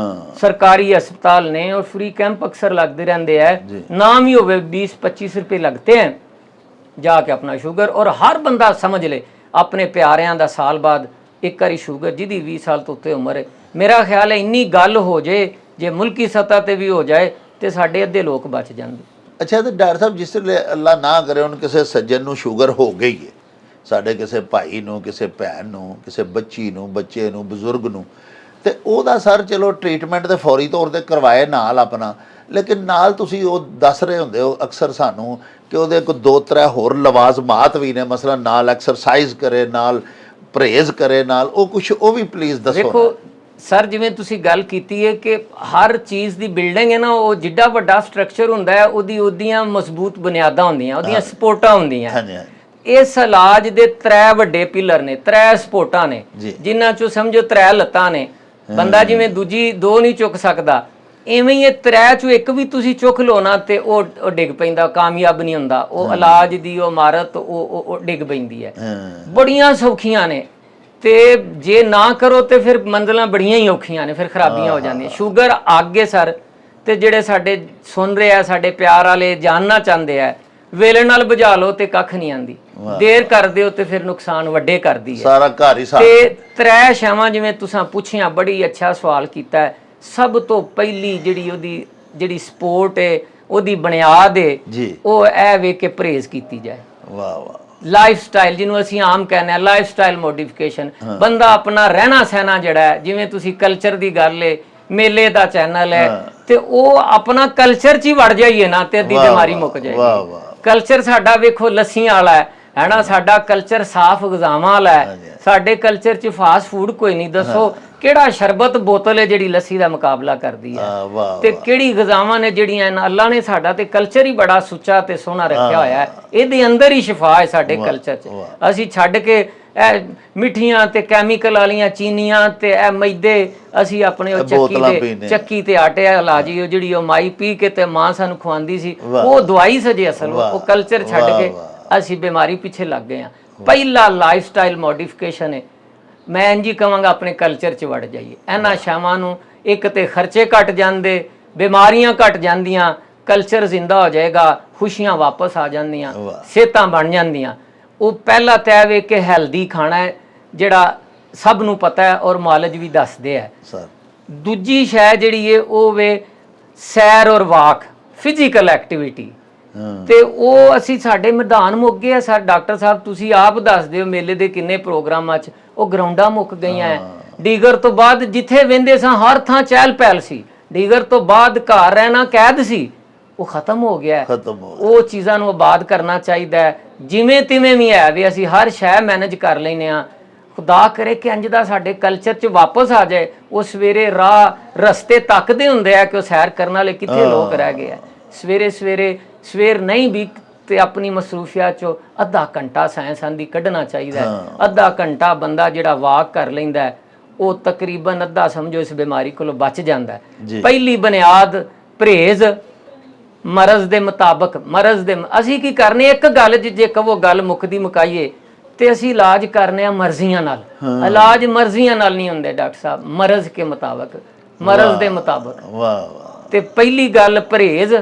ਸਰਕਾਰੀ ਹਸਪਤਾਲ ਨੇ ਔਰ ਫ੍ਰੀ ਕੈਂਪ ਅਕਸਰ ਲੱਗਦੇ ਰਹਿੰਦੇ ਹੈ ਨਾਮ ਹੀ ਹੋਵੇ 20-25 ਰੁਪਏ लगते हैं जाके अपना शुगर और हर बंदा समझ ले अपने प्यारियां दा साल बाद एक बारी शुगर जिहदी 20 साल तो उत्ते उम्र है मेरा ख्याल है इन्नी गल हो जाए जे मुल्की सतह ते भी हो जाए तो साडे अद्धे लोग बच जाएंगे। अच्छा तो डॉक्टर साहब जिस ਵੇਲੇ ਅੱਲਾ ਨਾ ਕਰੇ ਉਹਨ ਕਿਸੇ ਸੱਜਣ ਨੂੰ ਸ਼ੂਗਰ ਹੋ ਗਈ ਹੈ ਸਾਡੇ ਕਿਸੇ ਭਾਈ ਨੂੰ, ਕਿਸੇ ਭੈਣ ਨੂੰ, ਕਿਸੇ ਬੱਚੀ ਨੂੰ, ਬੱਚੇ ਨੂੰ, ਬਜ਼ੁਰਗ ਨੂੰ, ਤੇ ਉਹਦਾ ਸਰ ਚਲੋ ਟ੍ਰੀਟਮੈਂਟ ਤੇ ਫੌਰੀ ਤੌਰ ਤੇ ਕਰਵਾਏ ਨਾਲ ਆਪਣਾ, ਲੇਕਿਨ ਨਾਲ ਤੁਸੀਂ ਉਹ ਦੱਸ ਰਹੇ ਹੁੰਦੇ ਹੋ ਅਕਸਰ ਸਾਨੂੰ ਕਿ ਉਹਦੇ ਕੋਈ 2-3 ਹੋਰ ਲਵਾਜ਼ਮਾਤ ਵੀ ਨੇ, ਮਸਲਨ ਨਾਲ ਐਕਸਰਸਾਈਜ਼ ਕਰੇ, ਨਾਲ ਪਰਹੇਜ਼ ਕਰੇ, ਨਾਲ ਉਹ ਕੁਝ ਉਹ ਵੀ ਪਲੀਜ਼ ਦੱਸੋ। ਦੇਖੋ ਸਰ, ਜਿਵੇਂ ਤੁਸੀਂ ਗੱਲ ਕੀਤੀ ਹੈ ਕਿ ਹਰ ਚੀਜ਼ ਦੀ ਬਿਲਡਿੰਗ ਹੈ ਨਾ, ਉਹ ਜਿੱਡਾ ਵੱਡਾ ਸਟਰਕਚਰ ਹੁੰਦਾ ਹੈ ਉਹਦੀਆਂ ਮਜ਼ਬੂਤ ਬੁਨਿਆਦਾਂ ਹੁੰਦੀਆਂ, ਉਹਦੀਆਂ ਸਪੋਰਟਾਂ ਹੁੰਦੀਆਂ। ਹਾਂਜੀ ਇਸ ਇਲਾਜ ਦੇ 3 ਵੱਡੇ ਪਿਲਰ ਨੇ, 3 ਸਪੋਰਟਾਂ ਨੇ, ਜਿਨ੍ਹਾਂ ਚੋਂ ਸਮਝੋ 3 ਲੱਤਾਂ ਨੇ। ਬੰਦਾ ਜਿਵੇਂ ਦੂਜੀ 2 ਨਹੀਂ ਚੁੱਕ ਸਕਦਾ, ਇਵੇਂ ਹੀ ਇਹ 3 ਚੋਂ ਇੱਕ ਵੀ ਤੁਸੀਂ ਚੁੱਕ ਲਓ ਨਾ ਤੇ ਉਹ ਡਿੱਗ ਪੈਂਦਾ, ਕਾਮਯਾਬ ਨਹੀਂ ਹੁੰਦਾ। ਉਹ ਇਲਾਜ ਦੀ ਉਹ ਇਮਾਰਤ ਉਹ ਡਿੱਗ ਪੈਂਦੀ ਹੈ। ਬੜੀਆਂ ਸੌਖੀਆਂ ਨੇ, ਤੇ ਜੇ ਨਾ ਕਰੋ ਤੇ ਫਿਰ ਮੰਜ਼ਲਾਂ ਬੜੀਆਂ ਹੀ ਔਖੀਆਂ ਨੇ, ਫਿਰ ਖਰਾਬੀਆਂ ਹੋ ਜਾਂਦੀਆਂ। ਸ਼ੂਗਰ ਅੱਗੇ ਸਰ, ਤੇ ਜਿਹੜੇ ਸਾਡੇ ਸੁਣ ਰਹੇ ਆ, ਸਾਡੇ ਪਿਆਰ ਵਾਲੇ ਜਾਣਨਾ ਚਾਹੁੰਦੇ ਆ, ਵੇਲੇ ਨਾਲ ਬੁਝਾ ਲਓ ਤੇ ਕੱਖ ਨਹੀਂ ਆਂਦੀ, ਦੇਰ ਕਰਦੇ ਹੋ ਤੇ ਫਿਰ ਨੁਕਸਾਨ ਵੱਡੇ ਕਰਦੀ ਹੈ। ਸਾਰਾ ਘਰ ਹੀ ਸਾਰਾ। ਤੇ 3 ਸ਼ੈਵਾਂ ਜਿਵੇਂ ਤੁਸੀਂ ਪੁੱਛੀਆਂ, ਬੜੀ ਅੱਛਾ ਸਵਾਲ ਕੀਤਾ ਹੈ। ਸਭ ਤੋਂ ਪਹਿਲੀ ਜਿਹੜੀ ਸਪੋਰਟ ਹੈ, ਉਹਦੀ ਬੁਨਿਆਦ ਹੈ, ਉਹ ਇਹ ਵੇ ਕਿ ਪਰਹੇਜ਼ ਕੀਤੀ ਜਾਏ। ਵਾਹ ਵਾਹ। ਲਾਈਫ ਸਟਾਈਲ, ਜਿਹਨੂੰ ਅਸੀਂ ਆਮ ਕਹਿੰਦੇ ਆ ਲਾਈਫ ਸਟਾਈਲ ਮੋਡੀਫਿਕੇਸ਼ਨ। ਬੰਦਾ ਆਪਣਾ ਰਹਿਣਾ ਸਹਿਣਾ ਜਿਹੜਾ ਹੈ, ਜਿਵੇਂ ਤੁਸੀਂ ਕਲਚਰ ਦੀ ਗੱਲ ਹੈ, ਮੇਲੇ ਦਾ ਚੈਨਲ ਹੈ, ਤੇ ਉਹ ਆਪਣਾ ਕਲਚਰ 'ਚ ਹੀ ਵੜ ਜਾਈਏ ਨਾ ਤੇ ਅੱਧੀ ਬਿਮਾਰੀ ਮੁੱਕ ਜਾਏਗੀ। ਕਲਚਰ ਸਾਡਾ ਵੇਖੋ ਲੱਸੀਆਂ ਵਾਲਾ ਹੈ ਨਾ, ਸਾਡਾ ਕਲਚਰ ਸਾਫ਼ ਗਜ਼ਾਵਾਂ ਵਾਲਾ ਹੈ। ਸਾਡੇ ਕਲਚਰ 'ਚ ਫਾਸਟ ਫੂਡ ਕੋਈ ਨਹੀਂ। ਦੱਸੋ ਕਿਹੜਾ ਸ਼ਰਬਤ ਬੋਤਲ ਹੈ ਜਿਹੜੀ ਲੱਸੀ ਦਾ ਮੁਕਾਬਲਾ ਕਰਦੀ ਹੈ? ਤੇ ਕਿਹੜੀ ਗਜ਼ਾਵਾਂ ਨੇ ਜਿਹੜੀਆਂ ਅੱਲਾ ਨੇ ਸਾਡਾ ਤੇ ਕਲਚਰ ਹੀ ਬੜਾ ਸੁੱਚਾ ਤੇ ਸੋਹਣਾ ਰੱਖਿਆ ਹੋਇਆ ਹੈ। ਇਹਦੇ ਅੰਦਰ ਹੀ ਸ਼ਿਫਾ ਹੈ ਸਾਡੇ ਕਲਚਰ 'ਚ। ਅਸੀਂ ਛੱਡ ਕੇ ਇਹ ਮਿੱਠੀਆਂ ਤੇ ਕੈਮੀਕਲ ਵਾਲੀਆਂ ਚੀਨੀਆਂ ਤੇ ਇਹ ਮੈਦੇ ਅਸੀਂ ਆਪਣੇ ਉਹ ਚੱਕੀ ਤੇ ਆਟੇ ਲਾ ਜੀ, ਜਿਹੜੀ ਉਹ ਮਾਈ ਪੀ ਕੇ ਤੇ ਮਾਂ ਸਾਨੂੰ ਖਵਾਉਂਦੀ ਸੀ, ਉਹ ਦਵਾਈ ਸਜੇ ਅਸਲ। ਉਹ ਕਲਚਰ ਛੱਡ ਕੇ ਅਸੀਂ ਬਿਮਾਰੀ ਪਿੱਛੇ ਲੱਗ ਗਏ ਹਾਂ। ਪਹਿਲਾ ਲਾਈਫ ਸਟਾਈਲ ਮੋਡੀਫਿਕੇਸ਼ਨ ਹੈ, ਮੈਂ ਇੰਝ ਹੀ ਕਹਾਂਗਾ ਆਪਣੇ ਕਲਚਰ 'ਚ ਵੜ ਜਾਈਏ। ਇਹਨਾਂ ਸ਼ਾਮਾਂ ਨੂੰ ਇੱਕ ਤੇ ਖਰਚੇ ਘਟ ਜਾਂਦੇ, ਬਿਮਾਰੀਆਂ ਘਟ ਜਾਂਦੀਆਂ, ਕਲਚਰ ਜ਼ਿੰਦਾ ਹੋ ਜਾਏਗਾ, ਖੁਸ਼ੀਆਂ ਵਾਪਸ ਆ ਜਾਂਦੀਆਂ, ਸਿਹਤਾਂ ਬਣ ਜਾਂਦੀਆਂ। ਉਹ ਪਹਿਲਾ ਤੈਅ ਵੇ ਕਿ ਹੈਲਦੀ ਖਾਣਾ ਹੈ, ਜਿਹੜਾ ਸਭ ਨੂੰ ਪਤਾ ਹੈ ਔਰ ਮਾਲਜ ਵੀ ਦੱਸਦੇ ਹੈ। ਦੂਜੀ ਸ਼ੈ ਜਿਹੜੀ ਹੈ ਉਹ ਵੇ ਸੈਰ ਔਰ ਵਾਕ, ਫਿਜ਼ੀਕਲ ਐਕਟੀਵਿਟੀ। ਤੇ ਉਹ ਅਸੀਂ ਸਾਡੇ ਮੈਦਾਨ ਮੁੱਕ ਗਏ ਆ ਸਰ। ਡਾਕਟਰ ਸਾਹਿਬ ਤੁਸੀਂ ਆਪ ਦੱਸ ਦਿਓ, ਮੇਲੇ ਦੇ ਕਿੰਨੇ ਪ੍ਰੋਗਰਾਮਾਂ 'ਚ ਉਹ ਗਰਾਊਂਡਾਂ ਮੁੱਕ ਗਈਆਂ ਹੈ। ਡੀਗਰ ਤੋਂ ਬਾਅਦ ਜਿੱਥੇ ਵਹਿੰਦੇ ਸਾਂ ਹਰ ਥਾਂ ਚਹਿਲ ਪਹਿਲ ਸੀ। ਡੀਗਰ ਤੋਂ ਬਾਅਦ ਘਰ ਰਹਿਣਾ ਕੈਦ ਸੀ, ਉਹ ਖਤਮ ਹੋ ਗਿਆ। ਉਹ ਚੀਜ਼ਾਂ ਨੂੰ ਆਬਾਦ ਕਰਨਾ ਚਾਹੀਦਾ ਹੈ। ਜਿਵੇਂ ਤਿਵੇਂ ਵੀ ਹੈ ਵੀ ਅਸੀਂ ਹਰ ਸ਼ੈ ਮੈਨੇਜ ਕਰ ਲੈਂਦੇ ਹਾਂ। ਖੁਦਾ ਕਰੇ ਕਿ ਇੰਝ ਦਾ ਸਾਡੇ ਕਲਚਰ 'ਚ ਵਾਪਸ ਆ ਜਾਏ। ਉਹ ਸਵੇਰੇ ਰਸਤੇ ਤੱਕਦੇ ਹੁੰਦੇ ਆ ਕਿ ਉਹ ਸੈਰ ਕਰਨ ਵਾਲੇ ਕਿੱਥੇ ਲੋਕ ਰਹਿ ਗਏ ਆ। ਸਵੇਰ ਨਹੀਂ ਵੀ ਤੇ ਆਪਣੀ ਮਸਰੂਫੀਅਤ 'ਚੋਂ ਅੱਧਾ ਘੰਟਾ ਸਾਇੰਸਾਂ ਦੀ ਕੱਢਣਾ ਚਾਹੀਦਾ ਹੈ। ਅੱਧਾ ਘੰਟਾ ਬੰਦਾ ਜਿਹੜਾ ਵਾਕ ਕਰ ਲੈਂਦਾ ਹੈ, ਉਹ ਤਕਰੀਬਨ ਅੱਧਾ ਸਮਝੋ ਇਸ ਬਿਮਾਰੀ ਕੋਲੋਂ ਬਚ ਜਾਂਦਾ ਹੈ। ਪਹਿਲੀ ਬੁਨਿਆਦ ਪਰਹੇਜ਼, ਮਰਜ਼ ਦੇ ਮੁਤਾਬਕ। ਅਸੀਂ ਕੀ ਕਰਨੇ, ਇੱਕ ਗੱਲ ਜੇ ਕਹੋ ਗੱਲ ਮੁੱਕਦੀ ਮੁਕਾਈਏ ਤੇ ਅਸੀਂ ਇਲਾਜ ਕਰਨੇ ਆ ਮਰਜ਼ੀਆਂ ਨਾਲ। ਇਲਾਜ ਮਰਜ਼ੀਆਂ ਨਾਲ ਨਹੀਂ ਹੁੰਦੇ ਡਾਕਟਰ ਸਾਹਿਬ, ਮਰਜ਼ ਕੇ ਮੁਤਾਬਕ, ਮਰਜ਼ ਦੇ ਮੁਤਾਬਕ। ਤੇ ਪਹਿਲੀ ਗੱਲ ਪਰਹੇਜ਼।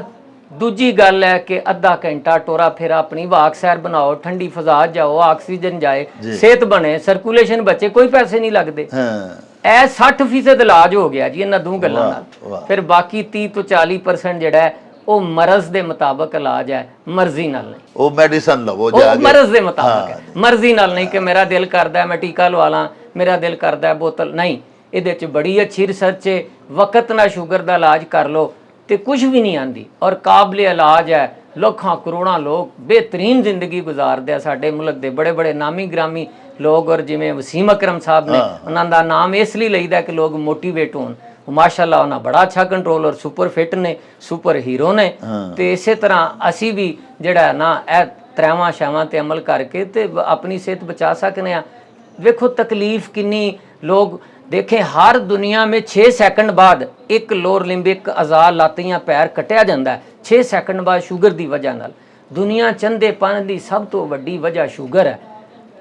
ਦੂਜੀ ਗੱਲ ਹੈ ਕਿ ਅੱਧਾ ਘੰਟਾ ਟੋਰਾ ਫੇਰਾ ਆਪਣੀ ਵਾਕ ਸੈਰ ਬਣਾਓ, ਠੰਡੀ ਫਜ਼ਾ ਜਾਓ, ਆਕਸੀਜਨ ਜਾਏ, ਸਿਹਤ ਬਣੇ, ਸਰਕੂਲੇਸ਼ਨ ਬਚੇ, ਕੋਈ ਪੈਸੇ ਨਹੀਂ ਲੱਗਦੇ। ਇਹ 60% ਇਲਾਜ ਹੋ ਗਿਆ ਜੀ ਇਹਨਾਂ 2 ਗੱਲਾਂ ਨਾਲ। ਫਿਰ ਬਾਕੀ 30 ਤੋਂ 40% ਜਿਹੜਾ ਹੈ ਉਹ ਮਰਜ਼ ਦੇ ਮੁਤਾਬਕ ਇਲਾਜ ਹੈ, ਮਰਜ਼ੀ ਨਾਲ ਨਹੀਂ। ਉਹ ਮੈਡੀਸਨ ਲਵੋ ਜਾ ਕੇ, ਮਰਜ਼ ਦੇ ਮੁਤਾਬਕ ਹੈ, ਮਰਜ਼ੀ ਨਾਲ ਨਹੀਂ ਕਿ ਮੇਰਾ ਦਿਲ ਕਰਦਾ ਮੈਂ ਟੀਕਾ ਲਵਾ ਲਾਂ, ਮੇਰਾ ਦਿਲ ਕਰਦਾ ਬੋਤਲ ਨਹੀਂ। ਇਹਦੇ 'ਚ ਬੜੀ ਅੱਛੀ ਰਿਸਰਚ ਹੈ। ਵਕਤ ਨਾਲ ਸ਼ੂਗਰ ਦਾ ਇਲਾਜ ਕਰ ਲਓ ਤੇ ਕੁਝ ਵੀ ਨਹੀਂ ਆਂਦੀ ਔਰ ਕਾਬਲੇ ਇਲਾਜ ਹੈ। ਲੱਖਾਂ ਕਰੋੜਾਂ ਲੋਕ ਬਿਹਤਰੀਨ ਜ਼ਿੰਦਗੀ ਗੁਜ਼ਾਰਦੇ ਆ ਸਾਡੇ ਮੁਲਕ ਦੇ ਬੜੇ ਬੜੇ ਨਾਮੀ ਗ੍ਰਾਮੀ ਲੋਕ। ਔਰ ਜਿਵੇਂ ਵਸੀਮ ਅਕਰਮ ਸਾਹਿਬ ਨੇ, ਉਹਨਾਂ ਦਾ ਨਾਮ ਇਸ ਲਈ ਲਈਦਾ ਕਿ ਲੋਕ ਮੋਟੀਵੇਟ ਹੋਣ। ਮਾਸ਼ਾਅੱਲਾ ਉਹਨਾਂ ਬੜਾ ਅੱਛਾ ਕੰਟਰੋਲ ਔਰ ਸੁਪਰ ਫਿਟ ਨੇ, ਸੁਪਰ ਹੀਰੋ ਨੇ। ਤੇ ਇਸੇ ਤਰ੍ਹਾਂ ਅਸੀਂ ਵੀ ਜਿਹੜਾ ਨਾ ਇਹ 3 ਸ਼ੈਵਾਂ ਤੇ ਅਮਲ ਕਰਕੇ ਤੇ ਆਪਣੀ ਸਿਹਤ ਬਚਾ ਸਕਨੇ ਆ। ਵੇਖੋ ਤਕਲੀਫ ਕਿੰਨੀ ਲੋਕ देखें, हर दुनिया में 6 सेकंड बाद एक लोअर लिम्बिक अज़ा लत्त या पैर कटिया जाता है। 6 सेकंड बाद शुगर की वजह नाल। दुनिया चंदेपन की सब तो वड्डी वजह शुगर है।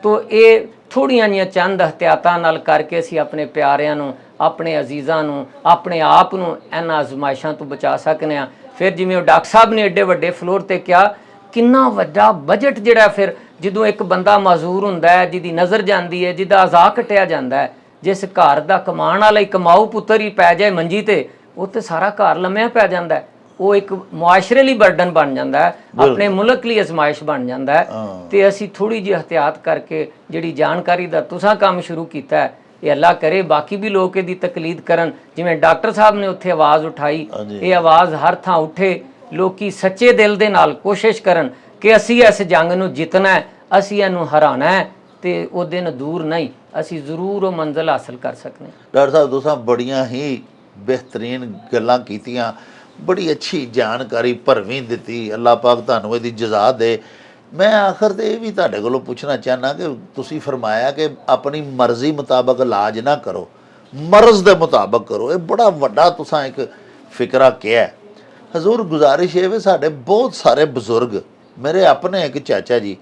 तो ये थोड़ियां जिहियां चंद एहतियातां नाल करके असीं अपने प्यारियां नूं, अपने अजीज़ां नूं, अपने आप नूं इन्हां आजमाइशां तो बचा सकने आ। फिर जिवें डॉक्टर साहब ने एडे वड्डे फ्लोर ते कहा, किन्ना वड्डा बजट जिहड़ा फिर जदों एक बंदा माजूर हुंदा है, जिहदी नज़र जांदी है, जिहदा अज़ा कटिया जांदा है, जिस घर का कमाण वाला ही कमाऊ पुत्तर ही पै जाए मंजी ते, वो तो सारा घर लम्मिया पै जाता है। ਉਹ ਇੱਕ ਮੁਆਸ਼ਰੇ ਲਈ ਬਰਡਨ ਬਣ ਜਾਂਦਾ ਹੈ, ਆਪਣੇ ਮੁਲਕ ਲਈ ਅਜ਼ਮਾਇਸ਼ ਬਣ ਜਾਂਦਾ ਹੈ। ਤੇ ਅਸੀਂ ਥੋੜੀ ਜਿਹੀ ਇhtiyat ਕਰਕੇ ਜਿਹੜੀ ਜਾਣਕਾਰੀ ਦਾ ਤੁਸੀਂ ਕੰਮ ਸ਼ੁਰੂ ਕੀਤਾ ਹੈ, ਇਹ ਅੱਲਾ ਕਰੇ ਬਾਕੀ ਵੀ ਲੋਕ ਇਹਦੀ ਤਕਲੀਦ ਕਰਨ। ਜਿਵੇਂ ਡਾਕਟਰ ਸਾਹਿਬ ਨੇ ਉੱਥੇ ਆਵਾਜ਼ ਉਠਾਈ, ਇਹ ਆਵਾਜ਼ ਹਰ ਥਾਂ ਉੱਠੇ, ਲੋਕੀ ਸੱਚੇ ਦਿਲ ਦੇ ਨਾਲ ਕੋਸ਼ਿਸ਼ ਕਰਨ ਕਿ ਅਸੀਂ ਇਸ ਜੰਗ ਨੂੰ ਜਿੱਤਣਾ ਹੈ, ਅਸੀਂ ਇਹਨੂੰ ਹਰਾਣਾ ਹੈ, ਤੇ ਉਹ ਦਿਨ ਦੂਰ ਨਹੀਂ, ਅਸੀਂ ਜ਼ਰੂਰ ਉਹ ਮੰਜ਼ਿਲ ਹਾਸਲ ਕਰ ਸਕਨੇ। ਡਾਕਟਰ ਸਾਹਿਬ ਤੁਸੀਂ ਬੜੀਆਂ ਹੀ ਬਿਹਤਰੀਨ ਗੱਲਾਂ ਕੀਤੀਆਂ, ਬੜੀ ਅੱਛੀ ਜਾਣਕਾਰੀ ਭਰਵੀਂ ਦਿੱਤੀ, ਅੱਲਾ ਪਾਕ ਤੁਹਾਨੂੰ ਇਹਦੀ ਜਜ਼ਾ ਦੇ। ਮੈਂ ਆਖਰ ਤੇ ਇਹ ਵੀ ਤੁਹਾਡੇ ਕੋਲੋਂ ਪੁੱਛਣਾ ਚਾਹੁੰਦਾ ਕਿ ਤੁਸੀਂ ਫਰਮਾਇਆ ਕਿ ਆਪਣੀ ਮਰਜ਼ੀ ਮੁਤਾਬਕ ਇਲਾਜ ਨਾ ਕਰੋ, ਮਰਜ਼ ਦੇ ਮੁਤਾਬਕ ਕਰੋ। ਇਹ ਬੜਾ ਵੱਡਾ ਤੁਸੀਂ ਇੱਕ ਫਿਕਰਾ ਕਿਹਾ। ਹਜ਼ੂਰ ਗੁਜ਼ਾਰਿਸ਼ ਇਹ ਵੇ, ਸਾਡੇ ਬਹੁਤ ਸਾਰੇ ਬਜ਼ੁਰਗ, ਮੇਰੇ ਆਪਣੇ ਇੱਕ ਚਾਚਾ ਜੀ,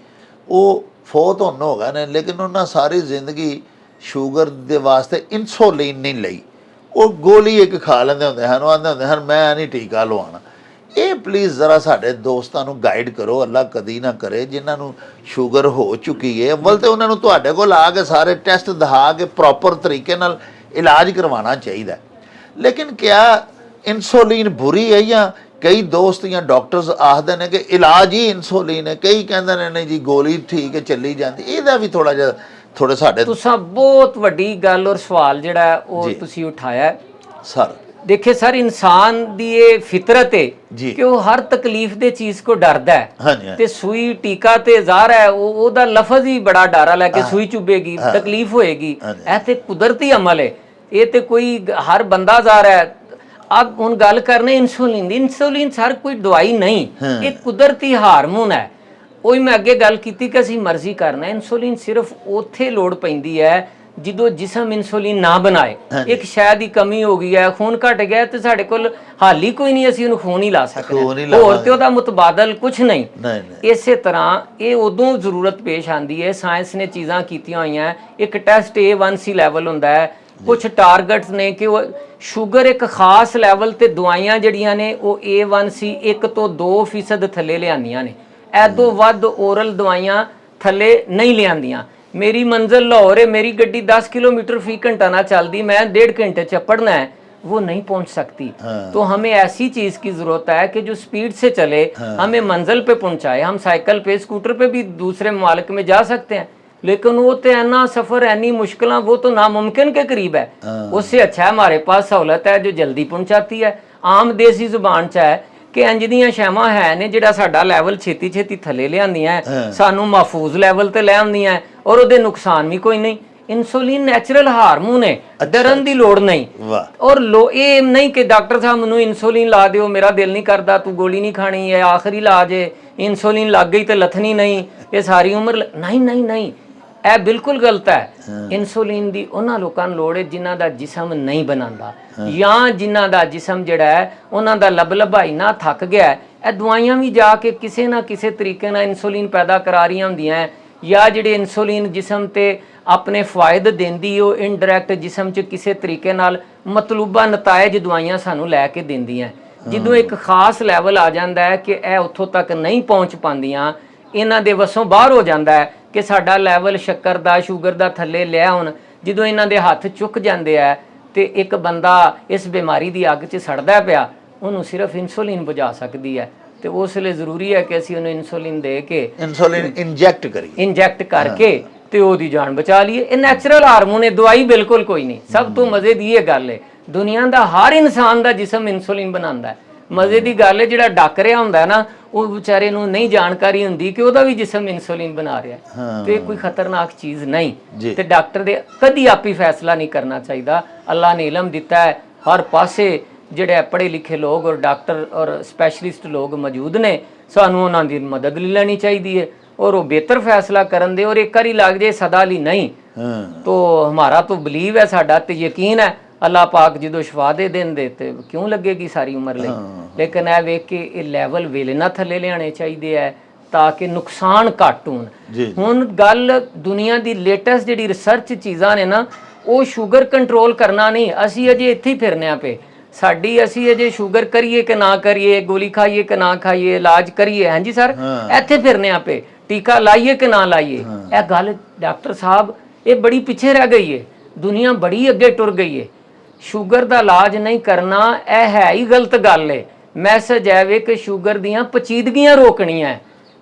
ਉਹ ਫੌਤ ਹੁਣ ਹੋ ਗਏ ਨੇ, ਲੇਕਿਨ ਉਹਨਾਂ ਸਾਰੀ ਜ਼ਿੰਦਗੀ ਸ਼ੂਗਰ ਦੇ ਵਾਸਤੇ ਇਨਸੂਲਿਨ ਨਹੀਂ ਲਈ। ਉਹ ਗੋਲੀ ਇੱਕ ਖਾ ਲੈਂਦੇ ਹੁੰਦੇ ਹਨ, ਉਹ ਆਂਦੇ ਹੁੰਦੇ ਹਨ ਮੈਂ ਨਹੀਂ ਟੀਕਾ ਲਵਾਉਣਾ। ਇਹ ਪਲੀਜ਼ ਜ਼ਰਾ ਸਾਡੇ ਦੋਸਤਾਂ ਨੂੰ ਗਾਈਡ ਕਰੋ, ਅੱਲਾ ਕਦੀ ਨਾ ਕਰੇ ਜਿਨ੍ਹਾਂ ਨੂੰ ਸ਼ੂਗਰ ਹੋ ਚੁੱਕੀ ਹੈ, ਅੱਵਲ ਤੇ ਉਹਨਾਂ ਨੂੰ ਤੁਹਾਡੇ ਕੋਲ ਆ ਕੇ ਸਾਰੇ ਟੈਸਟ ਦਿਖਾ ਕੇ ਪ੍ਰੋਪਰ ਤਰੀਕੇ ਨਾਲ ਇਲਾਜ ਕਰਵਾਉਣਾ ਚਾਹੀਦਾ। ਲੇਕਿਨ ਕਿਆ ਇਨਸੂਲਿਨ ਬੁਰੀ ਹੈ? ਜਾਂ ਕਈ ਦੋਸਤ ਜਾਂ ਡਾਕਟਰਸ ਆਖਦੇ ਨੇ ਕਿ ਇਲਾਜ ਹੀ ਇਨਸੂਲਿਨ ਹੈ, ਕਈ ਕਹਿੰਦੇ ਨੇ ਨਹੀਂ ਜੀ ਗੋਲੀ ਠੀਕ ਹੈ ਚੱਲੀ ਜਾਂਦੀ। ਇਹਦਾ ਵੀ ਥੋੜਾ ਜਿਹਾ ਥੋੜੇ ਸਾਡੇ ਤੁਸੀਂ ਬਹੁਤ ਵੱਡੀ ਗੱਲ ਔਰ ਸਵਾਲ ਜਿਹੜਾ ਹੈ ਉਹ ਤੁਸੀਂ ਉਠਾਇਆ ਸਰ। ਦੇਖੇ सर, इंसान दी ये फितरत है कि वो हर तकलीफ दे चीज को डरदा है। ते सुई टीका ते ज़ाहिर है ओदा लफज ही बड़ा डर वाला कि सुई चुभेगी, तकलीफ होएगी। ऐ ते कुदरती अमल है, ये ते कोई हर बंदा ज़ाहिर है। अब हुन गल करने इंसुलिन दी, इंसुलिन सर कोई दवाई नहीं, एक कुदरती हार्मोन है। ਉਹੀ ਮੈਂ ਅੱਗੇ ਗੱਲ ਕੀਤੀ ਕਿ ਅਸੀਂ ਮਰਜ਼ੀ ਕਰਨਾ। ਇਨਸੂਲਿਨ ਸਿਰਫ ਉੱਥੇ ਲੋੜ ਪੈਂਦੀ ਹੈ ਜਦੋਂ ਜਿਸਮ ਇਨਸੂਲਿਨ ਨਾ ਬਣਾਏ। ਇੱਕ ਸ਼ਾਇਦ ਦੀ ਕਮੀ ਹੋ ਗਈ ਹੈ, ਖੂਨ ਘਟ ਗਿਆ ਤੇ ਸਾਡੇ ਕੋਲ ਹਾਲ ਹੀ ਕੋਈ ਨਹੀਂ, ਅਸੀਂ ਉਹਨੂੰ ਖੂਨ ਹੀ ਲਾ ਸਕਦੇ, ਹੋਰ ਤੇ ਉਹਦਾ ਮੁਤਬਾਦਲ ਕੁਝ ਨਹੀਂ। ਇਸੇ ਤਰ੍ਹਾਂ ਇਹ ਉਦੋਂ ਜ਼ਰੂਰਤ ਪੇਸ਼ ਆਂਦੀ ਹੈ। ਸਾਇੰਸ ਨੇ ਚੀਜ਼ਾਂ ਕੀਤੀਆਂ ਹੋਈਆਂ। ਇੱਕ ਟੈਸਟ A1C ਲੈਵਲ ਹੁੰਦਾ ਹੈ, ਕੁਝ ਟਾਰਗੇਟਸ ਨੇ ਕਿ ਉਹ ਸ਼ੂਗਰ ਇੱਕ ਖਾਸ ਲੈਵਲ ਤੇ ਦਵਾਈਆਂ ਜਿਹੜੀਆਂ ਨੇ ਉਹ A1C 1 ਤੋਂ 2% ਥੱਲੇ ਲਿਆਂਦੀਆਂ ਨੇ। ਐਦੋਂ ਵੱਧ ਓਰਲ ਦਵਾਈਆਂ ਥੱਲੇ ਨਹੀਂ ਲਿਆਂਦੀਆਂ। मेरी मंजिल लाहौर है, मेरी गड्डी 10 किलोमीटर फी घंटा ना चलती, मैं 1.5 घंटे च पढ़ना है, वो नहीं पहुंच सकती। तो हमें ऐसी चीज की जरूरत है कि जो स्पीड से चले, हमें मंजिल पे पहुंचाए। हम साइकिल पे स्कूटर पे भी दूसरे ममालिक में जा सकते हैं, लेकिन वो तो ऐना सफर ऐनी मुश्किल, वो तो नामुमकिन के करीब है। उससे अच्छा हमारे पास सहूलत है जो जल्दी पहुंचाती है। आम देसी जुबान च है कि इंज ਦੀਆਂ ਸ਼ੈਵਾਂ ਹੈ ਨੇ ਜਿਹੜਾ ਸਾਡਾ ਲੈਵਲ ਛੇਤੀ ਛੇਤੀ ਥੱਲੇ ਲਿਆਂਦੀਆਂ, ਸਾਨੂੰ ਮਹਫੂਜ਼ ਲੈਵਲ ਤੇ ਲੈ ਆਉਂਦੀਆਂ ਔਰ ਉਹਦੇ ਨੁਕਸਾਨ ਵੀ ਕੋਈ ਨਹੀਂ। ਇਨਸੂਲਿਨ ਨੈਚੁਰਲ ਹਾਰਮੋਨ ਹੈ, ਡਰਨ ਦੀ ਲੋੜ ਨਹੀਂ। ਔਰ ਇਹ ਨਹੀਂ ਕਿ ਡਾਕਟਰ ਸਾਹਿਬ ਮੈਨੂੰ ਇਨਸੂਲਿਨ ਲਾ ਦਿਓ, ਮੇਰਾ ਦਿਲ ਨਹੀਂ ਕਰਦਾ, ਤੂੰ ਗੋਲੀ ਨਹੀਂ ਖਾਣੀ, ਇਹ ਆਖਰੀ ਇਲਾਜ ਹੈ, ਇਨਸੂਲਿਨ ਲੱਗ ਗਈ ਤੇ ਲੱਥਣੀ ਨਹੀਂ, ਇਹ ਸਾਰੀ ਉਮਰ ਨਹੀਂ। ਨਹੀਂ ਨਹੀਂ, ਇਹ ਬਿਲਕੁਲ ਗਲਤ ਹੈ। ਇਨਸੂਲਿਨ ਦੀ ਉਹਨਾਂ ਲੋਕਾਂ ਨੂੰ ਲੋੜ ਹੈ ਜਿਨ੍ਹਾਂ ਦਾ ਜਿਸਮ ਨਹੀਂ ਬਣਾਉਂਦਾ, ਜਾਂ ਜਿਨ੍ਹਾਂ ਦਾ ਜਿਸਮ ਜਿਹੜਾ ਹੈ ਉਹਨਾਂ ਦਾ ਲਬਲਬਾਈ ਨਾ ਥੱਕ ਗਿਆ। ਇਹ ਦਵਾਈਆਂ ਵੀ ਜਾ ਕੇ ਕਿਸੇ ਨਾ ਕਿਸੇ ਤਰੀਕੇ ਨਾਲ ਇਨਸੂਲਿਨ ਪੈਦਾ ਕਰਾ ਰਹੀਆਂ ਹੁੰਦੀਆਂ, ਜਾਂ ਜਿਹੜੇ ਇਨਸੂਲਿਨ ਜਿਸਮ ਤੇ ਆਪਣੇ ਫਾਇਦੇ ਦਿੰਦੀ ਉਹ ਇਨਡਾਇਰੈਕਟ ਜਿਸਮ 'ਚ ਕਿਸੇ ਤਰੀਕੇ ਨਾਲ ਮਤਲੂਬਾ ਨਤਾਇਜ ਦਵਾਈਆਂ ਸਾਨੂੰ ਲੈ ਕੇ ਦਿੰਦੀਆਂ। ਜਦੋਂ ਇੱਕ ਖਾਸ ਲੈਵਲ ਆ ਜਾਂਦਾ ਹੈ ਕਿ ਇਹ ਉੱਥੋਂ ਤੱਕ ਨਹੀਂ ਪਹੁੰਚ ਪਾਉਂਦੀਆਂ, ਇਹਨਾਂ ਦੇ ਵੱਸੋਂ ਬਾਹਰ ਹੋ ਜਾਂਦਾ ਹੈ ਕਿ ਸਾਡਾ ਲੈਵਲ ਸ਼ੱਕਰ ਦਾ ਸ਼ੂਗਰ ਦਾ ਥੱਲੇ ਲਿਆ ਹੁਣ, ਜਦੋਂ ਇਹਨਾਂ ਦੇ ਹੱਥ ਚੁੱਕ ਜਾਂਦੇ ਆ ਤੇ ਇੱਕ ਬੰਦਾ ਇਸ ਬਿਮਾਰੀ ਦੀ ਅੱਗ 'ਚ ਸੜਦਾ ਪਿਆ, ਉਹਨੂੰ ਸਿਰਫ ਇਨਸੂਲਿਨ ਬੁਝਾ ਸਕਦੀ ਹੈ। ਤੇ ਉਸ ਲਈ ਜ਼ਰੂਰੀ ਹੈ ਕਿ ਅਸੀਂ ਉਹਨੂੰ ਇਨਸੂਲਿਨ ਦੇ ਕੇ ਇਨਸੂਲਿਨ ਇੰਜੈਕਟ ਕਰਕੇ ਤੇ ਉਹਦੀ ਜਾਨ ਬਚਾ ਲਈਏ। ਇਹ ਨੈਚੁਰਲ ਹਾਰਮੋਨ ਹੈ, ਦਵਾਈ ਬਿਲਕੁਲ ਕੋਈ ਨਹੀਂ। ਸਭ ਤੋਂ ਮਜ਼ੇ ਦੀ ਇਹ ਗੱਲ ਹੈ, ਦੁਨੀਆ ਦਾ ਹਰ ਇਨਸਾਨ ਦਾ ਜਿਸਮ ਇਨਸੂਲਿਨ ਬਣਾਉਂਦਾ ਹੈ। ਮਜ਼ੇ ਦੀ ਗੱਲ ਹੈ, ਜਿਹੜਾ ਡੱਕ ਰਿਹਾ ਹੁੰਦਾ ਨਾ ਉਹ ਵਿਚਾਰੇ ਨੂੰ ਨਹੀਂ ਜਾਣਕਾਰੀ ਹੁੰਦੀ ਕਿ ਉਹਦਾ ਵੀ ਜਿਸਮ ਇਨਸੂਲਿਨ ਬਣਾ ਰਿਹਾ। ਤੇ ਕੋਈ ਖਤਰਨਾਕ ਚੀਜ਼ ਨਹੀਂ, ਤੇ ਡਾਕਟਰ ਦੇ ਕਦੀ ਆਪੀ ਫੈਸਲਾ ਨਹੀਂ ਕਰਨਾ ਚਾਹੀਦਾ। ਅੱਲਾ ਨੇ ਇਲਮ ਦਿੱਤਾ ਹੈ, ਹਰ ਪਾਸੇ ਜਿਹੜੇ ਪੜ੍ਹੇ ਲਿਖੇ ਲੋਕ ਔਰ ਡਾਕਟਰ ਔਰ ਸਪੈਸ਼ਲਿਸਟ ਲੋਕ ਮੌਜੂਦ ਨੇ, ਸਾਨੂੰ ਉਹਨਾਂ ਦੀ ਮਦਦ ਲੈ ਲੈਣੀ ਚਾਹੀਦੀ ਹੈ ਔਰ ਉਹ ਬਿਹਤਰ ਫੈਸਲਾ ਕਰਨ ਦੇ। ਔਰ ਇੱਕ ਵਾਰੀ ਲੱਗ ਜਾਏ ਸਦਾ ਲਈ ਨਹੀਂ, तो हमारा तो बिलीव है, साडा ते यकीन है अल्लाह पाक जो शफा दे देंदे ते क्यों लगेगी सारी उम्र ले। लेकिन यह वेख के ये लैवल वेले ना थले लियाने चाहिए है ताकि नुकसान घट होण। हुण गल दुनिया की लेटेस्ट जी रिसर्च चीज़ां ने ना वो शुगर कंट्रोल करना नहीं, असी अजे इत्थे ही फिरने पे साडी असी अजे शुगर करिए कि ना करिए, गोली खाइए कि ना खाइए, इलाज करिए, हाँ जी सर इत्थे फिरने पे, टीका लाइए कि ना लाइए। यह गल डॉक्टर साहब ये बड़ी पिछे रह गई है, दुनिया बड़ी अगे टुर गई है। शुगर का इलाज नहीं करना यह है ही गलत गल है ਮੈਸੇਜ ਹੈ ਵੇ ਕਿ ਸ਼ੂਗਰ ਦੀਆਂ ਪਚੀਦਗੀਆਂ ਰੋਕਣੀਆਂ,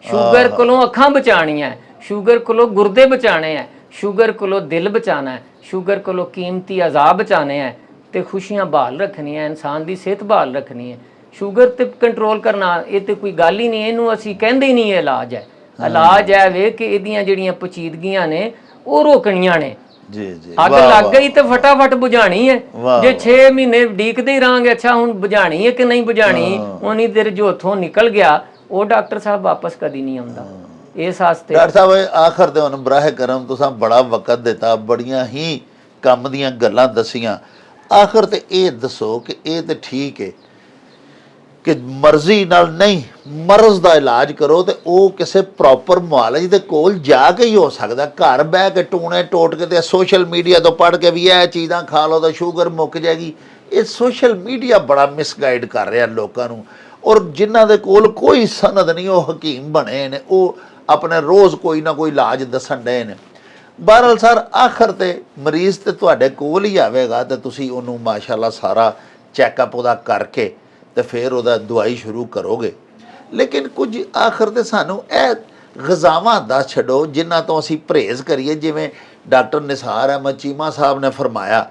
ਸ਼ੂਗਰ ਕੋਲੋਂ ਅੱਖਾਂ ਬਚਾਉਣੀਆਂ, ਸ਼ੂਗਰ ਕੋਲੋਂ ਗੁਰਦੇ ਬਚਾਣੇ ਹੈ, ਸ਼ੂਗਰ ਕੋਲੋਂ ਦਿਲ ਬਚਾਉਣਾ ਹੈ, ਸ਼ੂਗਰ ਕੋਲੋਂ ਕੀਮਤੀ ਅਜ਼ਾਬ ਬਚਾਣੇ ਹੈ ਤੇ ਖੁਸ਼ੀਆਂ ਬਹਾਲ ਰੱਖਣੀਆਂ, ਇਨਸਾਨ ਦੀ ਸਿਹਤ ਬਹਾਲ ਰੱਖਣੀ ਹੈ। ਸ਼ੂਗਰ ਤੇ ਕੰਟਰੋਲ ਕਰਨਾ ਇਹ ਤੇ ਕੋਈ ਗੱਲ ਹੀ ਨਹੀਂ, ਇਹਨੂੰ ਅਸੀਂ ਕਹਿੰਦੇ ਹੀ ਨਹੀਂ ਇਹ ਇਲਾਜ ਹੈ। ਇਲਾਜ ਹੈ ਵੇ ਕਿ ਇਹਦੀਆਂ ਜਿਹੜੀਆਂ ਪਚੀਦਗੀਆਂ ਨੇ ਉਹ ਰੋਕਣੀਆਂ ਨੇ। ਜੀ ਜੀ, ਅੱਗ ਲੱਗ ਗਈ ਤੇ ਫਟਾਫਟ ਬੁਝਾਣੀ ਹੈ। ਵਾਹ, ਜੇ 6 ਮਹੀਨੇ ਉਡੀਕਦੇ ਹੀ ਰਹਾਂਗੇ ਅੱਛਾ ਹੁਣ ਬੁਝਾਣੀ ਹੈ ਕਿ ਨਹੀਂ ਬੁਝਾਣੀ, ਉਨੀ ਦੇਰ ਜੋ ਉੱਥੋਂ ਨਿਕਲ ਗਿਆ ਉਹ ਡਾਕਟਰ ਸਾਹਿਬ ਵਾਪਸ ਕਦੀ ਨਹੀਂ ਆਉਂਦਾ। ਇਸ ਵਾਸਤੇ ਡਾਕਟਰ ਸਾਹਿਬ ਆਖਰ ਤੇ ਹੁਣ ਬਰਾਹ ਕਰਮ ਤੁਸੀਂ ਬੜਾ ਵਕਤ ਦਿੱਤਾ, ਬੜੀਆਂ ਹੀ ਕੰਮ ਦੀਆਂ ਗੱਲਾਂ ਦਸੀਆਂ। ਆਖਰ ਤੇ ਇਹ ਦੱਸੋ ਕਿ ਇਹ ਤੇ ਠੀਕ ਹੈ ਕਿ ਮਰਜ਼ੀ ਨਾਲ ਨਹੀਂ, ਮਰਜ਼ ਦਾ ਇਲਾਜ ਕਰੋ ਤੇ ਉਹ ਕਿਸੇ ਪ੍ਰੋਪਰ ਮੁਆਲਜ ਦੇ ਕੋਲ ਜਾ ਕੇ ਹੀ ਹੋ ਸਕਦਾ। ਘਰ ਬਹਿ ਕੇ ਟੂਣੇ ਟੋਟ ਕੇ ਤੇ ਸੋਸ਼ਲ ਮੀਡੀਆ ਤੋਂ ਪੜ੍ਹ ਕੇ ਵੀ ਇਹ ਚੀਜ਼ਾਂ ਖਾ ਲਓ ਤਾਂ ਸ਼ੂਗਰ ਮੁੱਕ ਜਾਏਗੀ, ਇਹ ਸੋਸ਼ਲ ਮੀਡੀਆ ਬੜਾ ਮਿਸਗਾਈਡ ਕਰ ਰਿਹਾ ਲੋਕਾਂ ਨੂੰ। ਔਰ ਜਿਨ੍ਹਾਂ ਦੇ ਕੋਲ ਕੋਈ ਸਨਦ ਨਹੀਂ ਉਹ ਹਕੀਮ ਬਣੇ ਨੇ, ਉਹ ਆਪਣੇ ਰੋਜ਼ ਕੋਈ ਨਾ ਕੋਈ ਇਲਾਜ ਦੱਸਣ ਡਏ ਨੇ। ਬਹਰਹਾਲ ਸਰ ਆਖਰ ਤੇ ਮਰੀਜ਼ ਤੇ ਤੁਹਾਡੇ ਕੋਲ ਹੀ ਆਵੇਗਾ ਤੇ ਤੁਸੀਂ ਉਹਨੂੰ ਮਾਸ਼ਾਅੱਲਾ ਸਾਰਾ ਚੈੱਕਅਪ ਉਹਦਾ ਕਰਕੇ ਤੇ ਫਿਰ ਉਹਦਾ ਦਵਾਈ ਸ਼ੁਰੂ ਕਰੋਗੇ। ਲੇਕਿਨ ਕੁਝ ਆਖਰ ਤੇ ਸਾਨੂੰ ਇਹ ਗਜ਼ਾਵਾਂ ਦੱਸ ਛੱਡੋ ਜਿਨ੍ਹਾਂ ਤੋਂ ਅਸੀਂ ਪਰਹੇਜ਼ ਕਰੀਏ। ਜਿਵੇਂ ਡਾਕਟਰ ਨਿਸਾਰ ਅਹਿਮਦ ਚੀਮਾ ਸਾਹਿਬ ਨੇ ਫਰਮਾਇਆ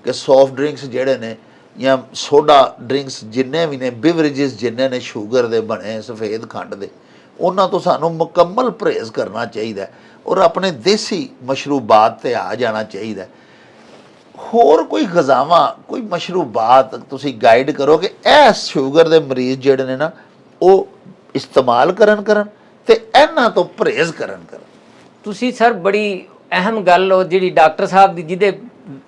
ਕਿ ਸੌਫਟ ਡਰਿੰਕਸ ਜਿਹੜੇ ਨੇ ਜਾਂ ਸੋਡਾ ਡਰਿੰਕਸ ਜਿੰਨੇ ਵੀ ਨੇ, ਬਿਵਰੇਜਸ ਜਿੰਨੇ ਨੇ ਸ਼ੂਗਰ ਦੇ ਬਣੇ ਸਫੇਦ ਖੰਡ ਦੇ, ਉਹਨਾਂ ਤੋਂ ਸਾਨੂੰ ਮੁਕੰਮਲ ਪਰਹੇਜ਼ ਕਰਨਾ ਚਾਹੀਦਾ ਔਰ ਆਪਣੇ ਦੇਸੀ ਮਸ਼ਰੂਬਾਤ ਤੇ ਆ ਜਾਣਾ ਚਾਹੀਦਾ। ਹੋਰ ਕੋਈ ਗਜ਼ਾਵਾਂ, ਕੋਈ ਮਸ਼ਰੂਬਾਤ ਤੁਸੀਂ ਗਾਈਡ ਕਰੋ ਕਿ ਇਹ ਸ਼ੂਗਰ ਦੇ ਮਰੀਜ਼ ਜਿਹੜੇ ਨੇ ਨਾ ਉਹ ਇਸਤੇਮਾਲ ਕਰਨ ਤੇ ਇਹਨਾਂ ਤੋਂ ਪਰਹੇਜ਼ ਕਰਨ। ਤੁਸੀਂ ਸਰ ਬੜੀ ਅਹਿਮ ਗੱਲ ਉਹ ਜਿਹੜੀ ਡਾਕਟਰ ਸਾਹਿਬ ਦੀ ਜਿਹਦੇ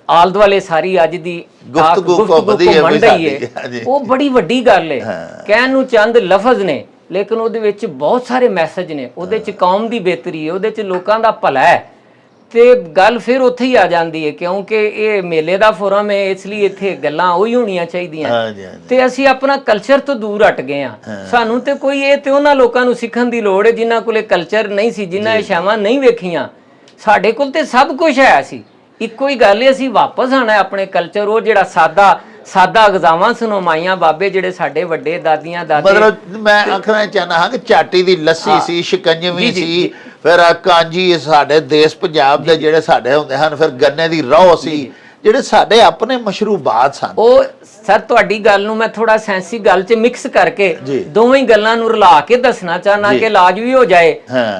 ਆਲ ਦੁਆਲੇ ਸਾਰੀ ਅੱਜ ਦੀ ਗੁਫ਼ਤਗੂ ਘੁੰਮਣ ਰਹੀ ਹੈ, ਉਹ ਬੜੀ ਵੱਡੀ ਗੱਲ ਹੈ। ਕਹਿਣ ਨੂੰ ਚੰਦ ਲਫ਼ਜ਼ ਨੇ ਲੇਕਿਨ ਉਹਦੇ ਵਿੱਚ ਬਹੁਤ ਸਾਰੇ ਮੈਸੇਜ ਨੇ। ਉਹਦੇ 'ਚ ਕੌਮ ਦੀ ਬਿਹਤਰੀ ਹੈ, ਉਹਦੇ 'ਚ ਲੋਕਾਂ ਦਾ ਭਲਾ ਹੈ। ਤੇ ਗੱਲ ਫਿਰ ਉੱਥੇ ਹੀ ਆ ਜਾਂਦੀ ਹੈ ਕਿਉਂਕਿ ਇਹ ਮੇਲੇ ਦਾ ਫੋਰਮ ਹੈ, ਇਸ ਲਈ ਇੱਥੇ ਗੱਲਾਂ ਉਹੀ ਹੋਣੀਆਂ ਚਾਹੀਦੀਆਂ। ਤੇ ਅਸੀਂ ਆਪਣਾ ਕਲਚਰ ਤੋਂ ਦੂਰ ਹਟ ਗਏ ਆ। ਸਾਨੂੰ ਤੇ ਕੋਈ ਇਹ ਤੇ ਉਹਨਾਂ ਲੋਕਾਂ ਨੂੰ ਸਿੱਖਣ ਦੀ ਲੋੜ ਹੈ ਜਿਨ੍ਹਾਂ ਕੋਲੇ ਕਲਚਰ ਨਹੀਂ ਸੀ, ਜਿਨ੍ਹਾਂ ਇਹ ਸ਼ਾਵਾਂ ਨਹੀਂ ਵੇਖੀਆਂ। ਸਾਡੇ ਕੋਲ ਤੇ ਸਭ ਕੁਝ ਹੈ। ਅਸੀਂ ਇੱਕੋ ਹੀ ਗੱਲ ਹੈ, ਅਸੀਂ ਵਾਪਸ ਆਣਾ ਆਪਣੇ ਕਲਚਰ, ਉਹ ਜਿਹੜਾ ਸਾਦਾ ਗਜ਼ਾਵਾਂ ਸੁਣਮਾਈਆਂ ਬਾਬੇ ਜਿਹੜੇ ਸਾਡੇ ਵੱਡੇ ਦਾਦੀਆਂ ਦਾਦੇ। ਮਤਲਬ ਮੈਂ ਆਖਣਾ ਚਾਹਨਾ ਹਾਂ ਕਿ ਚਾਟੀ ਦੀ ਲੱਸੀ ਸੀ, ਸ਼ਿਕੰਜਵੀ ਸੀ, ਫਿਰ ਕਾਂਜੀ ਸਾਡੇ ਦੇਸ਼ ਪੰਜਾਬ ਦੇ ਜਿਹੜੇ ਸਾਡੇ ਹੁੰਦੇ ਹਨ, ਫਿਰ ਗੰਨੇ ਦੀ ਰੋਹ ਸੀ, ਜਿਹੜੇ ਸਾਡੇ ਆਪਣੇ ਮਸ਼ਰੂਬਾਤ ਸਨ। ਉਹ ਸਰ ਤੁਹਾਡੀ ਗੱਲ ਨੂੰ ਮੈਂ ਥੋੜਾ ਸੈਂਸੀ ਗੱਲ 'ਚ ਮਿਕਸ ਕਰਕੇ ਦੋਵੇਂ ਹੀ ਗੱਲਾਂ ਨੂੰ ਰਲਾ ਕੇ ਦੱਸਣਾ ਚਾਹਨਾ ਕਿ ਇਲਾਜ ਵੀ ਹੋ ਜਾਏ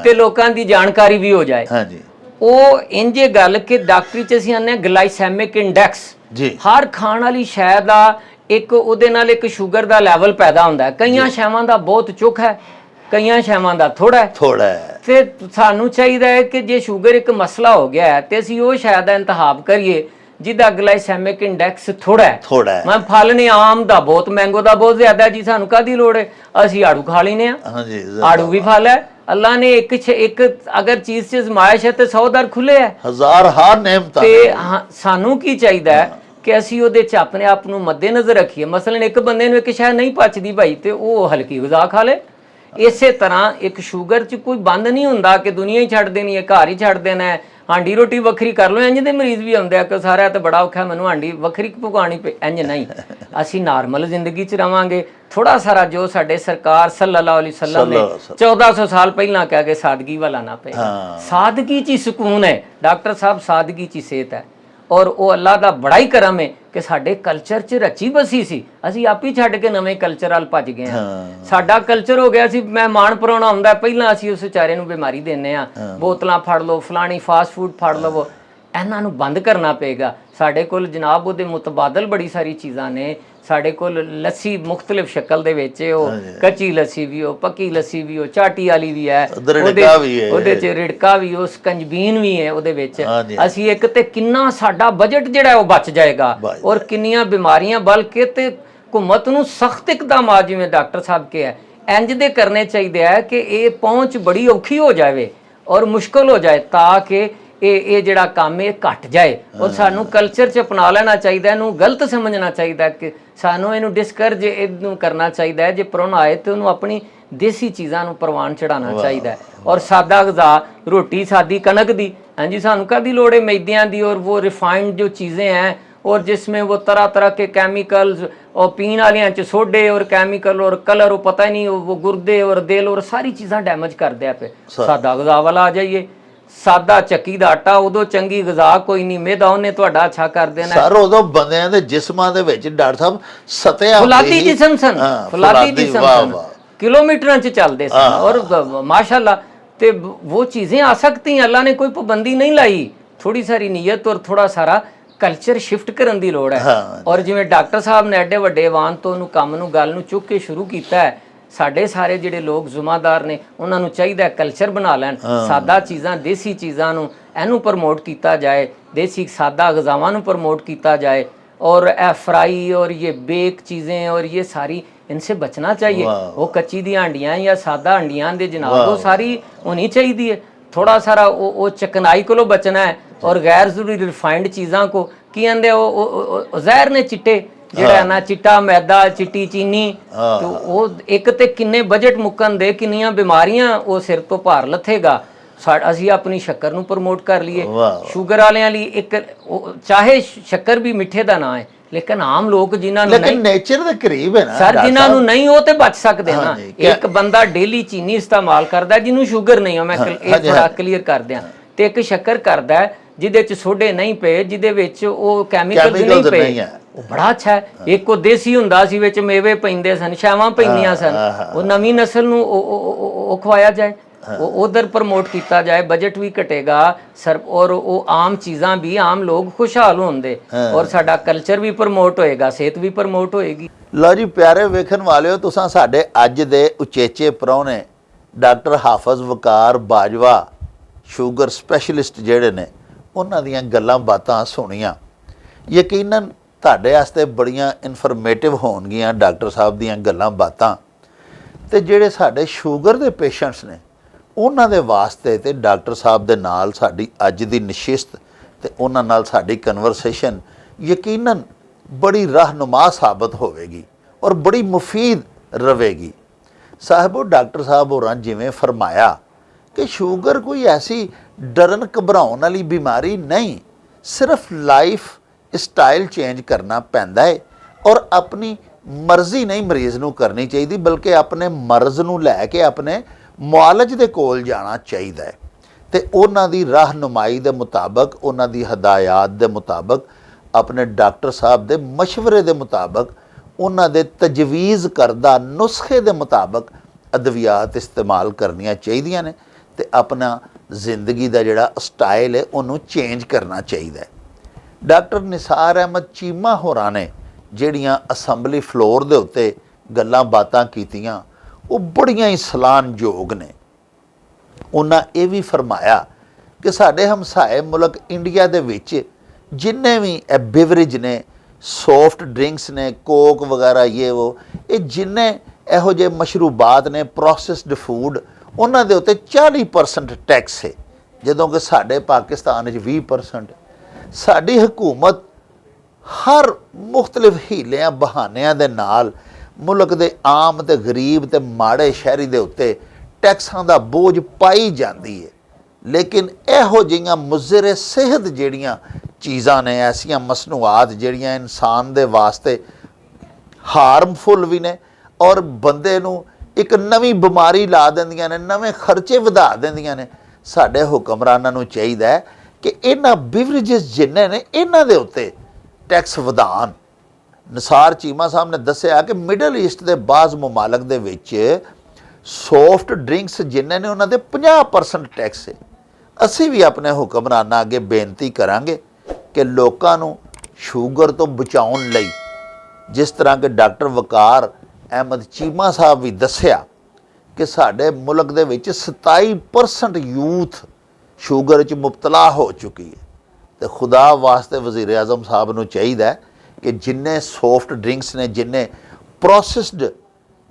ਤੇ ਲੋਕਾਂ ਦੀ ਜਾਣਕਾਰੀ ਵੀ ਹੋ ਜਾਏ। ਹਾਂਜੀ, ਉਹ ਇੰਜੇ ਗੱਲ ਕਿ ਡਾਕਟਰੀ 'ਚ ਅਸੀਂ ਆਨੇ ਗਲਾਈਸੈਮਿਕ ਇੰਡੈਕਸ, ਹਰ ਖਾਣ ਵਾਲੀ ਸ਼ੈ ਦਾ ਇੱਕ ਉਹਦੇ ਨਾਲ ਇੱਕ ਸ਼ੂਗਰ ਦਾ ਲੈਵਲ ਪੈਦਾ ਹੁੰਦਾ ਹੈ। ਕਈਆਂ ਸ਼ੈਵਾਂ ਦਾ ਬਹੁਤ ਚੁੱਕ ਹੈ, ਕਈਆਂ ਸ਼ੈਵਾਂ ਦਾ ਥੋੜਾ ਹੈ। ਤੇ ਸਾਨੂੰ ਚਾਹੀਦਾ ਹੈ ਕਿ ਜੇ ਸ਼ੂਗਰ ਇੱਕ ਮਸਲਾ ਹੋ ਗਿਆ ਹੈ ਤੇ ਅਸੀਂ ਉਹ ਸ਼ੈ ਦਾ ਇੰਤਖਾਬ ਕਰੀਏ ਜਿਹਦਾ ਗਲਾਈਸੈਮਿਕ ਇੰਡੈਕਸ ਥੋੜਾ ਹੈ। ਮੈਂ ਫਲ ਨੇ ਆਮ ਦਾ ਬਹੁਤ, ਮੈਂਗੋ ਦਾ ਬਹੁਤ ਜ਼ਿਆਦਾ ਜੀ, ਸਾਨੂੰ ਕਾਹਦੀ ਲੋੜ ਹੈ? ਅਸੀਂ ਆੜੂ ਖਾ ਲੈਨੇ ਆ। ਆੜੂ ਵੀ ਫਲ ਹੈ। ਅੱਲਾ ਨੇ ਇੱਕ ਅਗਰ ਚੀਜ਼ 'ਚ ਜ਼ਮਾਇਸ਼ ਹੈ ਤੇ 100 ਦਰ ਖੁੱਲੇ ਹੈ, ਹਜ਼ਾਰ ਨੇਮਤਾਂ। ਤੇ ਸਾਨੂੰ ਕੀ ਚਾਹੀਦਾ ਹੈ ਕਿ ਅਸੀਂ ਉਹਦੇ 'ਚ ਆਪਣੇ ਆਪ ਨੂੰ ਮੱਦੇ-ਨਜ਼ਰ ਰੱਖੀਏ। ਮਸਲਨ ਇੱਕ ਬੰਦੇ ਨੂੰ ਇੱਕ ਸ਼ੈ ਨਹੀਂ ਪਚਦੀ ਭਾਈ ਤੇ ਉਹ ਹਲਕੀ ਗ਼ਜ਼ਾ ਖਾ ਲੇ। ਇਸੇ ਤਰ੍ਹਾਂ ਇੱਕ ਸ਼ੂਗਰ 'ਚ ਕੋਈ ਬੰਦ ਨਹੀਂ ਹੁੰਦਾ ਕਿ ਦੁਨੀਆ ਹੀ ਛੱਡ ਦੇਣੀ ਹੈ, ਘਰ ਹੀ ਛੱਡ ਦੇਣਾ ਹੈ, ਹਾਂਡੀ ਰੋਟੀ ਵੱਖਰੀ ਕਰ ਲਓ। ਇੰਜ ਦੇ ਮਰੀਜ਼ ਵੀ ਆਉਂਦੇ ਆ ਕਿ ਸਾਰਿਆਂ ਤੇ ਬੜਾ ਔਖਾ, ਮੈਨੂੰ ਹਾਂਡੀ ਵੱਖਰੀ ਪਕਾਉਣੀ ਪਈ। ਇੰਜ ਨਹੀਂ, ਅਸੀਂ ਨਾਰਮਲ ਜ਼ਿੰਦਗੀ 'ਚ ਰਵਾਂਗੇ। ਥੋੜਾ ਸਾਰਾ ਜੋ ਸਾਡੇ ਸਰਕਾਰ ਸੱਲੱਲਾਹੁ ਅਲੈਹਿ ਵਸੱਲਮ ਨੇ 1400 ਸਾਲ ਪਹਿਲਾਂ ਕਹਿ ਕੇ ਸਾਦਗੀ ਵਾਲਾ ਨਾ ਪਏ। ਸਾਦਗੀ 'ਚ ਹੀ ਸਕੂਨ ਹੈ ਡਾਕਟਰ ਸਾਹਿਬ, ਸਾਦਗੀ 'ਚ ਹੀ ਸਿਹਤ ਹੈ। ਔਰ ਉਹ ਅੱਲਾ ਦਾ ਬੜਾ ਹੀ ਕਰਮ ਹੈ ਕਿ ਸਾਡੇ ਕਲਚਰ 'ਚ ਰਚੀ ਬਸੀ ਸੀ, ਅਸੀਂ ਆਪ ਹੀ ਛੱਡ ਕੇ ਨਵੇਂ ਕਲਚਰ ਵੱਲ ਭੱਜ ਗਏ ਹਾਂ। ਸਾਡਾ ਕਲਚਰ ਹੋ ਗਿਆ ਸੀ ਮਹਿਮਾਨ ਪਰਾਉਣਾ ਹੁੰਦਾ, ਪਹਿਲਾਂ ਅਸੀਂ ਉਸ ਵਿਚਾਰੇ ਨੂੰ ਬਿਮਾਰੀ ਦਿੰਦੇ ਹਾਂ, ਬੋਤਲਾਂ ਫੜ ਲਓ, ਫਲਾਣੀ ਫਾਸਟ ਫੂਡ ਫੜ ਲਵੋ। ਇਹਨਾਂ ਨੂੰ ਬੰਦ ਕਰਨਾ ਪਏਗਾ। ਸਾਡੇ ਕੋਲ ਜਨਾਬ ਉਹਦੇ ਮੁਤਬਾਦਲ ਬੜੀ ਸਾਰੀ ਚੀਜ਼ਾਂ ਨੇ। ਸਾਡੇ ਕੋਲ ਲੱਸੀ ਮੁਖਤਲਿਫ ਸ਼ਕਲ ਦੇ ਵਿੱਚ, ਉਹ ਕੱਚੀ ਲੱਸੀ ਵੀ, ਉਹ ਪੱਕੀ ਲੱਸੀ ਵੀ, ਉਹ ਚਾਟੀ ਵਾਲੀ ਵੀ ਹੈ, ਉਹਦੇ 'ਚ ਰਿੜਕਾ ਵੀ, ਉਹ ਸਕੰਜਬੀਨ ਵੀ ਹੈ ਉਹਦੇ ਵਿੱਚ। ਅਸੀਂ ਇੱਕ ਤੇ ਕਿੰਨਾ ਸਾਡਾ ਬਜਟ ਜਿਹੜਾ ਉਹ ਬਚ ਜਾਏਗਾ ਔਰ ਕਿੰਨੀਆਂ ਬਿਮਾਰੀਆਂ, ਬਲਕਿ ਤੇ ਹੁਕੂਮਤ ਨੂੰ ਸਖਤ ਇਕਦਾਮ ਆ ਜਿਵੇਂ ਡਾਕਟਰ ਸਾਹਿਬ ਕਿਹਾ ਇੰਜ ਦੇ ਕਰਨੇ ਚਾਹੀਦੇ ਹੈ ਕਿ ਇਹ ਪਹੁੰਚ ਬੜੀ ਔਖੀ ਹੋ ਜਾਵੇ ਔਰ ਮੁਸ਼ਕਲ ਹੋ ਜਾਏ ਤਾਂ ਕਿ ਇਹ ਜਿਹੜਾ ਕੰਮ ਇਹ ਘਟ ਜਾਏ। ਔਰ ਸਾਨੂੰ ਕਲਚਰ 'ਚ ਅਪਣਾ ਲੈਣਾ ਚਾਹੀਦਾ, ਇਹਨੂੰ ਗਲਤ ਸਮਝਣਾ ਚਾਹੀਦਾ ਕਿ ਸਾਨੂੰ ਇਹਨੂੰ ਡਿਸਕਰਜ ਇਹਨੂੰ ਕਰਨਾ ਚਾਹੀਦਾ ਹੈ। ਜੇ ਪ੍ਰਾਹੁਣਾ ਆਏ ਤੇ ਉਹਨੂੰ ਆਪਣੀ ਦੇਸੀ ਚੀਜ਼ਾਂ ਨੂੰ ਪ੍ਰਵਾਨ ਚੜਾਉਣਾ ਚਾਹੀਦਾ ਔਰ ਸਾਦਾ ਗ਼ਜ਼ਾ, ਰੋਟੀ ਸਾਦੀ ਕਣਕ ਦੀ। ਹਾਂਜੀ, ਸਾਨੂੰ ਕਾਹਦੀ ਲੋੜ ਹੈ ਮੈਦਿਆਂ ਦੀ ਔਰ ਉਹ ਰਿਫਾइंड जो चीज़ें हैं और जिसमें वो तरह तरह के केमिकल्स और पीने वालियां च सोडे और केमिकल और कलर और पता ही नहीं वो गुर्दे और दिल और सारी चीज़ां डैमेज कर दिया पे। सादा गज़ा वाला आ जाइए, सादा ਚੱਕੀ ਦਾ ਆਟਾ ਉਦੋਂ ਚੰਗੀ ਗਜ਼ਾ ਕੋਈ ਨਹੀਂ, ਮਿਹਦਾ ਉਹਨੇ ਤੁਹਾਡਾ ਅੱਛਾ ਕਰ ਦੇਣਾ। ਸਰ ਉਦੋਂ ਬੰਦਿਆਂ ਦੇ ਜਿਸਮਾਂ ਦੇ ਵਿੱਚ ਡਾਕਟਰ ਸਾਹਿਬ ਸਤਿਆ ਫੁਲਾਦੀ ਜਿਸਮ ਸਨ, ਫੁਲਾਦੀ ਜਿਸਮ ਸਨ, किलोमीटर च चलते सन और माशाल्लाह ते वो चीज़ें आ सकती हैं। अल्लाह ने कोई पाबंदी नहीं लाई, थोड़ी सारी नीयत और थोड़ा सारा कल्चर शिफ्ट करने की लोड़ है। और जिवें डॉक्टर साहब ने एडे वड्डे वान तो उन्होंने काम नूं गल नूं चुक के शुरू किया है, साडे सारे जिहड़े लोग जुम्मेदार ने उन्होंने चाहिए कल्चर बना लैन, सादा चीज़ां देसी चीज़ां नूं इहनूं प्रमोट किया जाए, देसी सादा गज़ावां नूं प्रमोट किया जाए और ए फ्राई और ये बेक चीज़ें और ये सारी इनसे बचना चाहिए। वो कच्ची दी हांडियां या सादा हांडियां दे जनाब वो सारी होनी चाहिए है। थोड़ा सारा वो चकनाई को बचना है और गैर जरूरी रिफाइंड चीज़ों को की आंदे वो जहर ने चिट्टे जिहड़ा ना चिट्टा मैदा चिट्टी चीनी, तो वो एक ते किन्ने बजट मुक्कन दे, किन्नियां बीमारियां वो सिर तो भार लथेगा। ਅਸੀਂ ਆਪਣੀ ਸ਼ੱਕਰ ਨੂੰ ਪ੍ਰਮੋਟ ਕਰ ਲਈਏ, ਸ਼ੂਗਰ ਵਾਲਿਆਂ ਲਈ ਇੱਕ ਚਾਹੇ ਸ਼ੱਕਰ ਵੀ ਮਿੱਠੇ ਦਾ ਨਾ ਹੈ ਲੇਕਿਨ ਆਮ ਲੋਕ ਜਿਨ੍ਹਾਂ ਨੂੰ ਲੇਕਿਨ ਨੇਚਰ ਦੇ ਕਰੀਬ ਹੈ ਨਾ ਸਰ, ਜਿਨ੍ਹਾਂ ਨੂੰ ਨਹੀਂ ਉਹ ਤੇ ਬਚ ਸਕਦੇ ਨਾ। ਇੱਕ ਬੰਦਾ ਡੇਲੀ ਚੀਨੀ ਇਸਤੇਮਾਲ ਕਰਦਾ ਜਿਹਨੂੰ ਸ਼ੂਗਰ ਨਹੀਂ ਆ, ਮੈਂ ਇਹ ਥੋੜਾ ਕਲੀਅਰ ਕਰ ਦਿਆਂ, ਤੇ ਇੱਕ ਸ਼ੱਕਰ ਕਰਦਾ ਜਿਹਦੇ ਚ ਸੋਡੇ ਨਹੀਂ ਪਏ, ਜਿਹਦੇ ਵਿੱਚ ਉਹ ਕੈਮੀਕਲ ਨਹੀਂ ਪਏ, ਉਹ ਬੜਾ ਅੱਛਾ ਹੈ। ਇੱਕ ਉਹ ਦੇਸੀ ਹੁੰਦਾ ਸੀ, ਵਿੱਚ ਮੇਵੇ ਪੈਂਦੇ ਸਨ, ਛਾਵਾਂ ਪੈਂਦੀਆਂ ਸਨ, ਉਹ ਨਵੀਂ ਨਸਲ ਨੂੰ ਉਹ ਖਵਾਇਆ ਜਾਏ, उधर प्रमोट किया जाए, बजट भी घटेगा सर और वो आम चीज़ां भी आम लोग खुशहाल होंगे और साडा कल्चर भी प्रमोट होएगा, सेहत भी प्रमोट होएगी। लो जी प्यारे वेखन वालिओ, तुसां साडे अज दे उचेचे परौने डॉक्टर हाफिज वकार बाजवा शूगर स्पैशलिस्ट जिहड़े ने उन्हां दीयां गल्लां बातां सुणीआं। यकीनन तुहाडे वास्ते बड़ियां इनफॉर्मेटिव होणगीआं डॉक्टर साहब दीयां गल्लां बातां, ते जिहड़े साडे शूगर दे पेशेंट्स ने ਉਹਨਾਂ ਦੇ ਵਾਸਤੇ ਤੇ ਡਾਕਟਰ ਸਾਹਿਬ ਦੇ ਨਾਲ ਸਾਡੀ ਅੱਜ ਦੀ ਨਸ਼ਿਸਤ ਤੇ ਉਹਨਾਂ ਨਾਲ ਸਾਡੀ ਕਨਵਰਸੇਸ਼ਨ ਯਕੀਨਨ ਬੜੀ ਰਹਿਨੁਮਾ ਸਾਬਤ ਹੋਵੇਗੀ ਔਰ ਬੜੀ ਮੁਫੀਦ ਰਵੇਗੀ। ਸਾਹਿਬੋ, ਡਾਕਟਰ ਸਾਹਿਬ ਹੋਰਾਂ ਜਿਵੇਂ ਫਰਮਾਇਆ ਕਿ ਸ਼ੂਗਰ ਕੋਈ ਐਸੀ ਡਰਨ ਘਬਰਾਉਣ ਵਾਲੀ ਬਿਮਾਰੀ ਨਹੀਂ, ਸਿਰਫ ਲਾਈਫ ਸਟਾਈਲ ਚੇਂਜ ਕਰਨਾ ਪੈਂਦਾ ਹੈ ਔਰ ਆਪਣੀ ਮਰਜ਼ੀ ਨਹੀਂ ਮਰੀਜ਼ ਨੂੰ ਕਰਨੀ ਚਾਹੀਦੀ, ਬਲਕਿ ਆਪਣੇ ਮਰਜ਼ ਨੂੰ ਲੈ ਕੇ ਆਪਣੇ ਮੁਆਲਜ ਦੇ ਕੋਲ ਜਾਣਾ ਚਾਹੀਦਾ ਹੈ ਤੇ ਉਹਨਾਂ ਦੀ ਰਹਿਨੁਮਾਈ ਦੇ ਮੁਤਾਬਕ, ਉਹਨਾਂ ਦੀ ਹਦਾਇਤ ਦੇ ਮੁਤਾਬਕ, ਆਪਣੇ ਡਾਕਟਰ ਸਾਹਿਬ ਦੇ ਮਸ਼ਵਰੇ ਦੇ ਮੁਤਾਬਕ, ਉਹਨਾਂ ਦੇ ਤਜਵੀਜ਼ ਕਰਦਾ ਨੁਸਖੇ ਦੇ ਮੁਤਾਬਕ ਅਦਵਿਆਤ ਇਸਤੇਮਾਲ ਕਰਨੀਆਂ ਚਾਹੀਦੀਆਂ ਨੇ ਤੇ ਆਪਣਾ ਜ਼ਿੰਦਗੀ ਦਾ ਜਿਹੜਾ ਸਟਾਈਲ ਹੈ ਉਹਨੂੰ ਚੇਂਜ ਕਰਨਾ ਚਾਹੀਦਾ ਹੈ। ਡਾਕਟਰ ਨਿਸਾਰ ਅਹਿਮਦ ਚੀਮਾ ਹੋਰਾਂ ਨੇ ਜਿਹੜੀਆਂ ਅਸੈਂਬਲੀ ਫਲੋਰ ਦੇ ਉੱਤੇ ਗੱਲਾਂ ਬਾਤਾਂ ਕੀਤੀਆਂ ਉਹ ਬੜੀਆਂ ਹੀ ਸਲਾਹਨਯੋਗ ਨੇ। ਉਹਨਾਂ ਇਹ ਵੀ ਫਰਮਾਇਆ ਕਿ ਸਾਡੇ ਹਮਸਾਏ ਮੁਲਕ ਇੰਡੀਆ ਦੇ ਵਿੱਚ ਜਿੰਨੇ ਵੀ ਇਹ ਬਿਵਰੇਜ ਨੇ, ਸੌਫਟ ਡਰਿੰਕਸ ਨੇ, ਕੋਕ ਵਗੈਰਾ ਇਹ ਜਿੰਨੇ ਇਹੋ ਜਿਹੇ ਮਸ਼ਰੂਬਾਤ ਨੇ, ਪ੍ਰੋਸੈਸਡ ਫੂਡ, ਉਹਨਾਂ ਦੇ ਉੱਤੇ 40% ਟੈਕਸ ਹੈ, ਜਦੋਂ ਕਿ ਸਾਡੇ ਪਾਕਿਸਤਾਨ ਵਿੱਚ 20%। ਸਾਡੀ ਹਕੂਮਤ ਹਰ ਮੁਖਤਲਿਫ ਹੀਲਿਆਂ ਬਹਾਨਿਆਂ ਦੇ ਨਾਲ ਮੁਲਕ ਦੇ ਆਮ ਤੇ ਗਰੀਬ ਤੇ ਮਾੜੇ ਸ਼ਹਿਰੀ ਦੇ ਉੱਤੇ ਟੈਕਸਾਂ ਦਾ ਬੋਝ ਪਾਈ ਜਾਂਦੀ ਹੈ। ਲੇਕਿਨ ਇਹੋ ਜਿਹੀਆਂ ਮੁਜ਼ਰ ਸਿਹਤ ਜਿਹੜੀਆਂ ਚੀਜ਼ਾਂ ਨੇ, ਐਸੀਆਂ ਮਸਨੂਆਤ ਜਿਹੜੀਆਂ ਇਨਸਾਨ ਦੇ ਵਾਸਤੇ ਹਾਰਮਫੁਲ ਵੀ ਨੇ ਔਰ ਬੰਦੇ ਨੂੰ ਇੱਕ ਨਵੀਂ ਬਿਮਾਰੀ ਲਾ ਦਿੰਦੀਆਂ ਨੇ, ਨਵੇਂ ਖਰਚੇ ਵਧਾ ਦਿੰਦੀਆਂ ਨੇ, ਸਾਡੇ ਹੁਕਮਰਾਨਾਂ ਨੂੰ ਚਾਹੀਦਾ ਹੈ ਕਿ ਇਹਨਾਂ ਬਿਵਰੇਜਸ ਜਿੰਨੇ ਨੇ ਇਹਨਾਂ ਦੇ ਉੱਤੇ ਟੈਕਸ ਵਧਾਉਣ। ਨਿਸਾਰ ਚੀਮਾ ਸਾਹਿਬ ਨੇ ਦੱਸਿਆ ਕਿ ਮਿਡਲ ਈਸਟ ਦੇ ਬਾਜ਼ ਮਮਾਲਕ ਦੇ ਵਿੱਚ ਸੌਫਟ ਡਰਿੰਕਸ ਜਿੰਨੇ ਨੇ ਉਹਨਾਂ ਦੇ 50% ਟੈਕਸ ਹੈ। ਅਸੀਂ ਵੀ ਆਪਣੇ ਹੁਕਮਰਾਨਾਂ ਅੱਗੇ ਬੇਨਤੀ ਕਰਾਂਗੇ ਕਿ ਲੋਕਾਂ ਨੂੰ ਸ਼ੂਗਰ ਤੋਂ ਬਚਾਉਣ ਲਈ, ਜਿਸ ਤਰ੍ਹਾਂ ਕਿ ਡਾਕਟਰ ਵਕਾਰ ਅਹਿਮਦ ਚੀਮਾ ਸਾਹਿਬ ਵੀ ਦੱਸਿਆ ਕਿ ਸਾਡੇ ਮੁਲਕ ਦੇ ਵਿੱਚ 27% ਯੂਥ ਸ਼ੂਗਰ 'ਚ ਮੁਬਤਲਾ ਹੋ ਚੁੱਕੀ ਹੈ ਤੇ ਖੁਦਾ ਵਾਸਤੇ ਵਜ਼ੀਰ ਆਜ਼ਮ ਸਾਹਿਬ ਨੂੰ ਚਾਹੀਦਾ ਹੈ ਕਿ ਜਿੰਨੇ ਸੌਫਟ ਡਰਿੰਕਸ ਨੇ, ਜਿੰਨੇ ਪ੍ਰੋਸੈਸਡ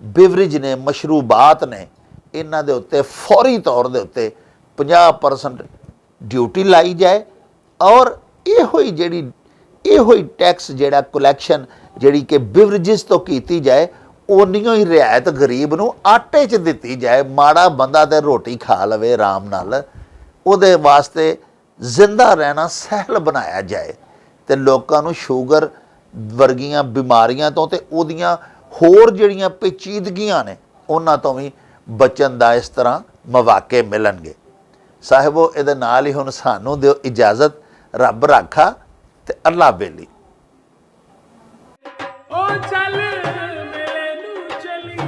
ਬਿਵਰੇਜ ਨੇ, ਮਸ਼ਰੂਬਾਤ ਨੇ, ਇਹਨਾਂ ਦੇ ਉੱਤੇ ਫੌਰੀ ਤੌਰ ਦੇ ਉੱਤੇ 50% ਡਿਊਟੀ ਲਾਈ ਜਾਏ ਔਰ ਇਹੋ ਹੀ ਟੈਕਸ ਜਿਹੜਾ ਕਲੈਕਸ਼ਨ ਜਿਹੜੀ ਕਿ ਬਿਵਰੇਜਸ ਤੋਂ ਕੀਤੀ ਜਾਏ, ਉਨੀਓ ਹੀ ਰਿਆਇਤ ਗਰੀਬ ਨੂੰ ਆਟੇ 'ਚ ਦਿੱਤੀ ਜਾਏ। ਮਾੜਾ ਬੰਦਾ ਤੇ ਰੋਟੀ ਖਾ ਲਵੇ ਆਰਾਮ ਨਾਲ, ਉਹਦੇ ਵਾਸਤੇ ਜ਼ਿੰਦਾ ਰਹਿਣਾ ਸਹਿਲ ਬਣਾਇਆ ਜਾਏ। ਤੇ ਲੋਕਾਂ ਨੂੰ ਸ਼ੂਗਰ ਵਰਗੀਆਂ ਬਿਮਾਰੀਆਂ ਤੋਂ ਤੇ ਉਹਦੀਆਂ ਹੋਰ ਜਿਹੜੀਆਂ ਪੇਚੀਦਗੀਆਂ ਨੇ ਉਹਨਾਂ ਤੋਂ ਵੀ ਬਚਣ ਦਾ ਇਸ ਤਰ੍ਹਾਂ ਮੌਕੇ ਮਿਲਣਗੇ। ਸਾਹਿਬੋ, ਇਹਦੇ ਨਾਲ ਹੀ ਹੁਣ ਸਾਨੂੰ ਦਿਓ ਇਜਾਜ਼ਤ। ਰੱਬ ਰਾਖਾ ਤੇ ਅੱਲਾ ਬੇਲੀ। ਓ ਚੱਲ ਮੇਲੇ ਨੂੰ ਚਲੀ।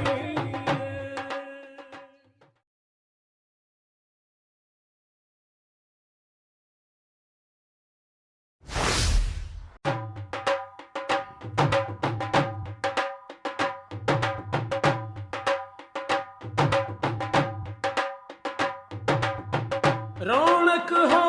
ਰੌਣਕ ਹੋ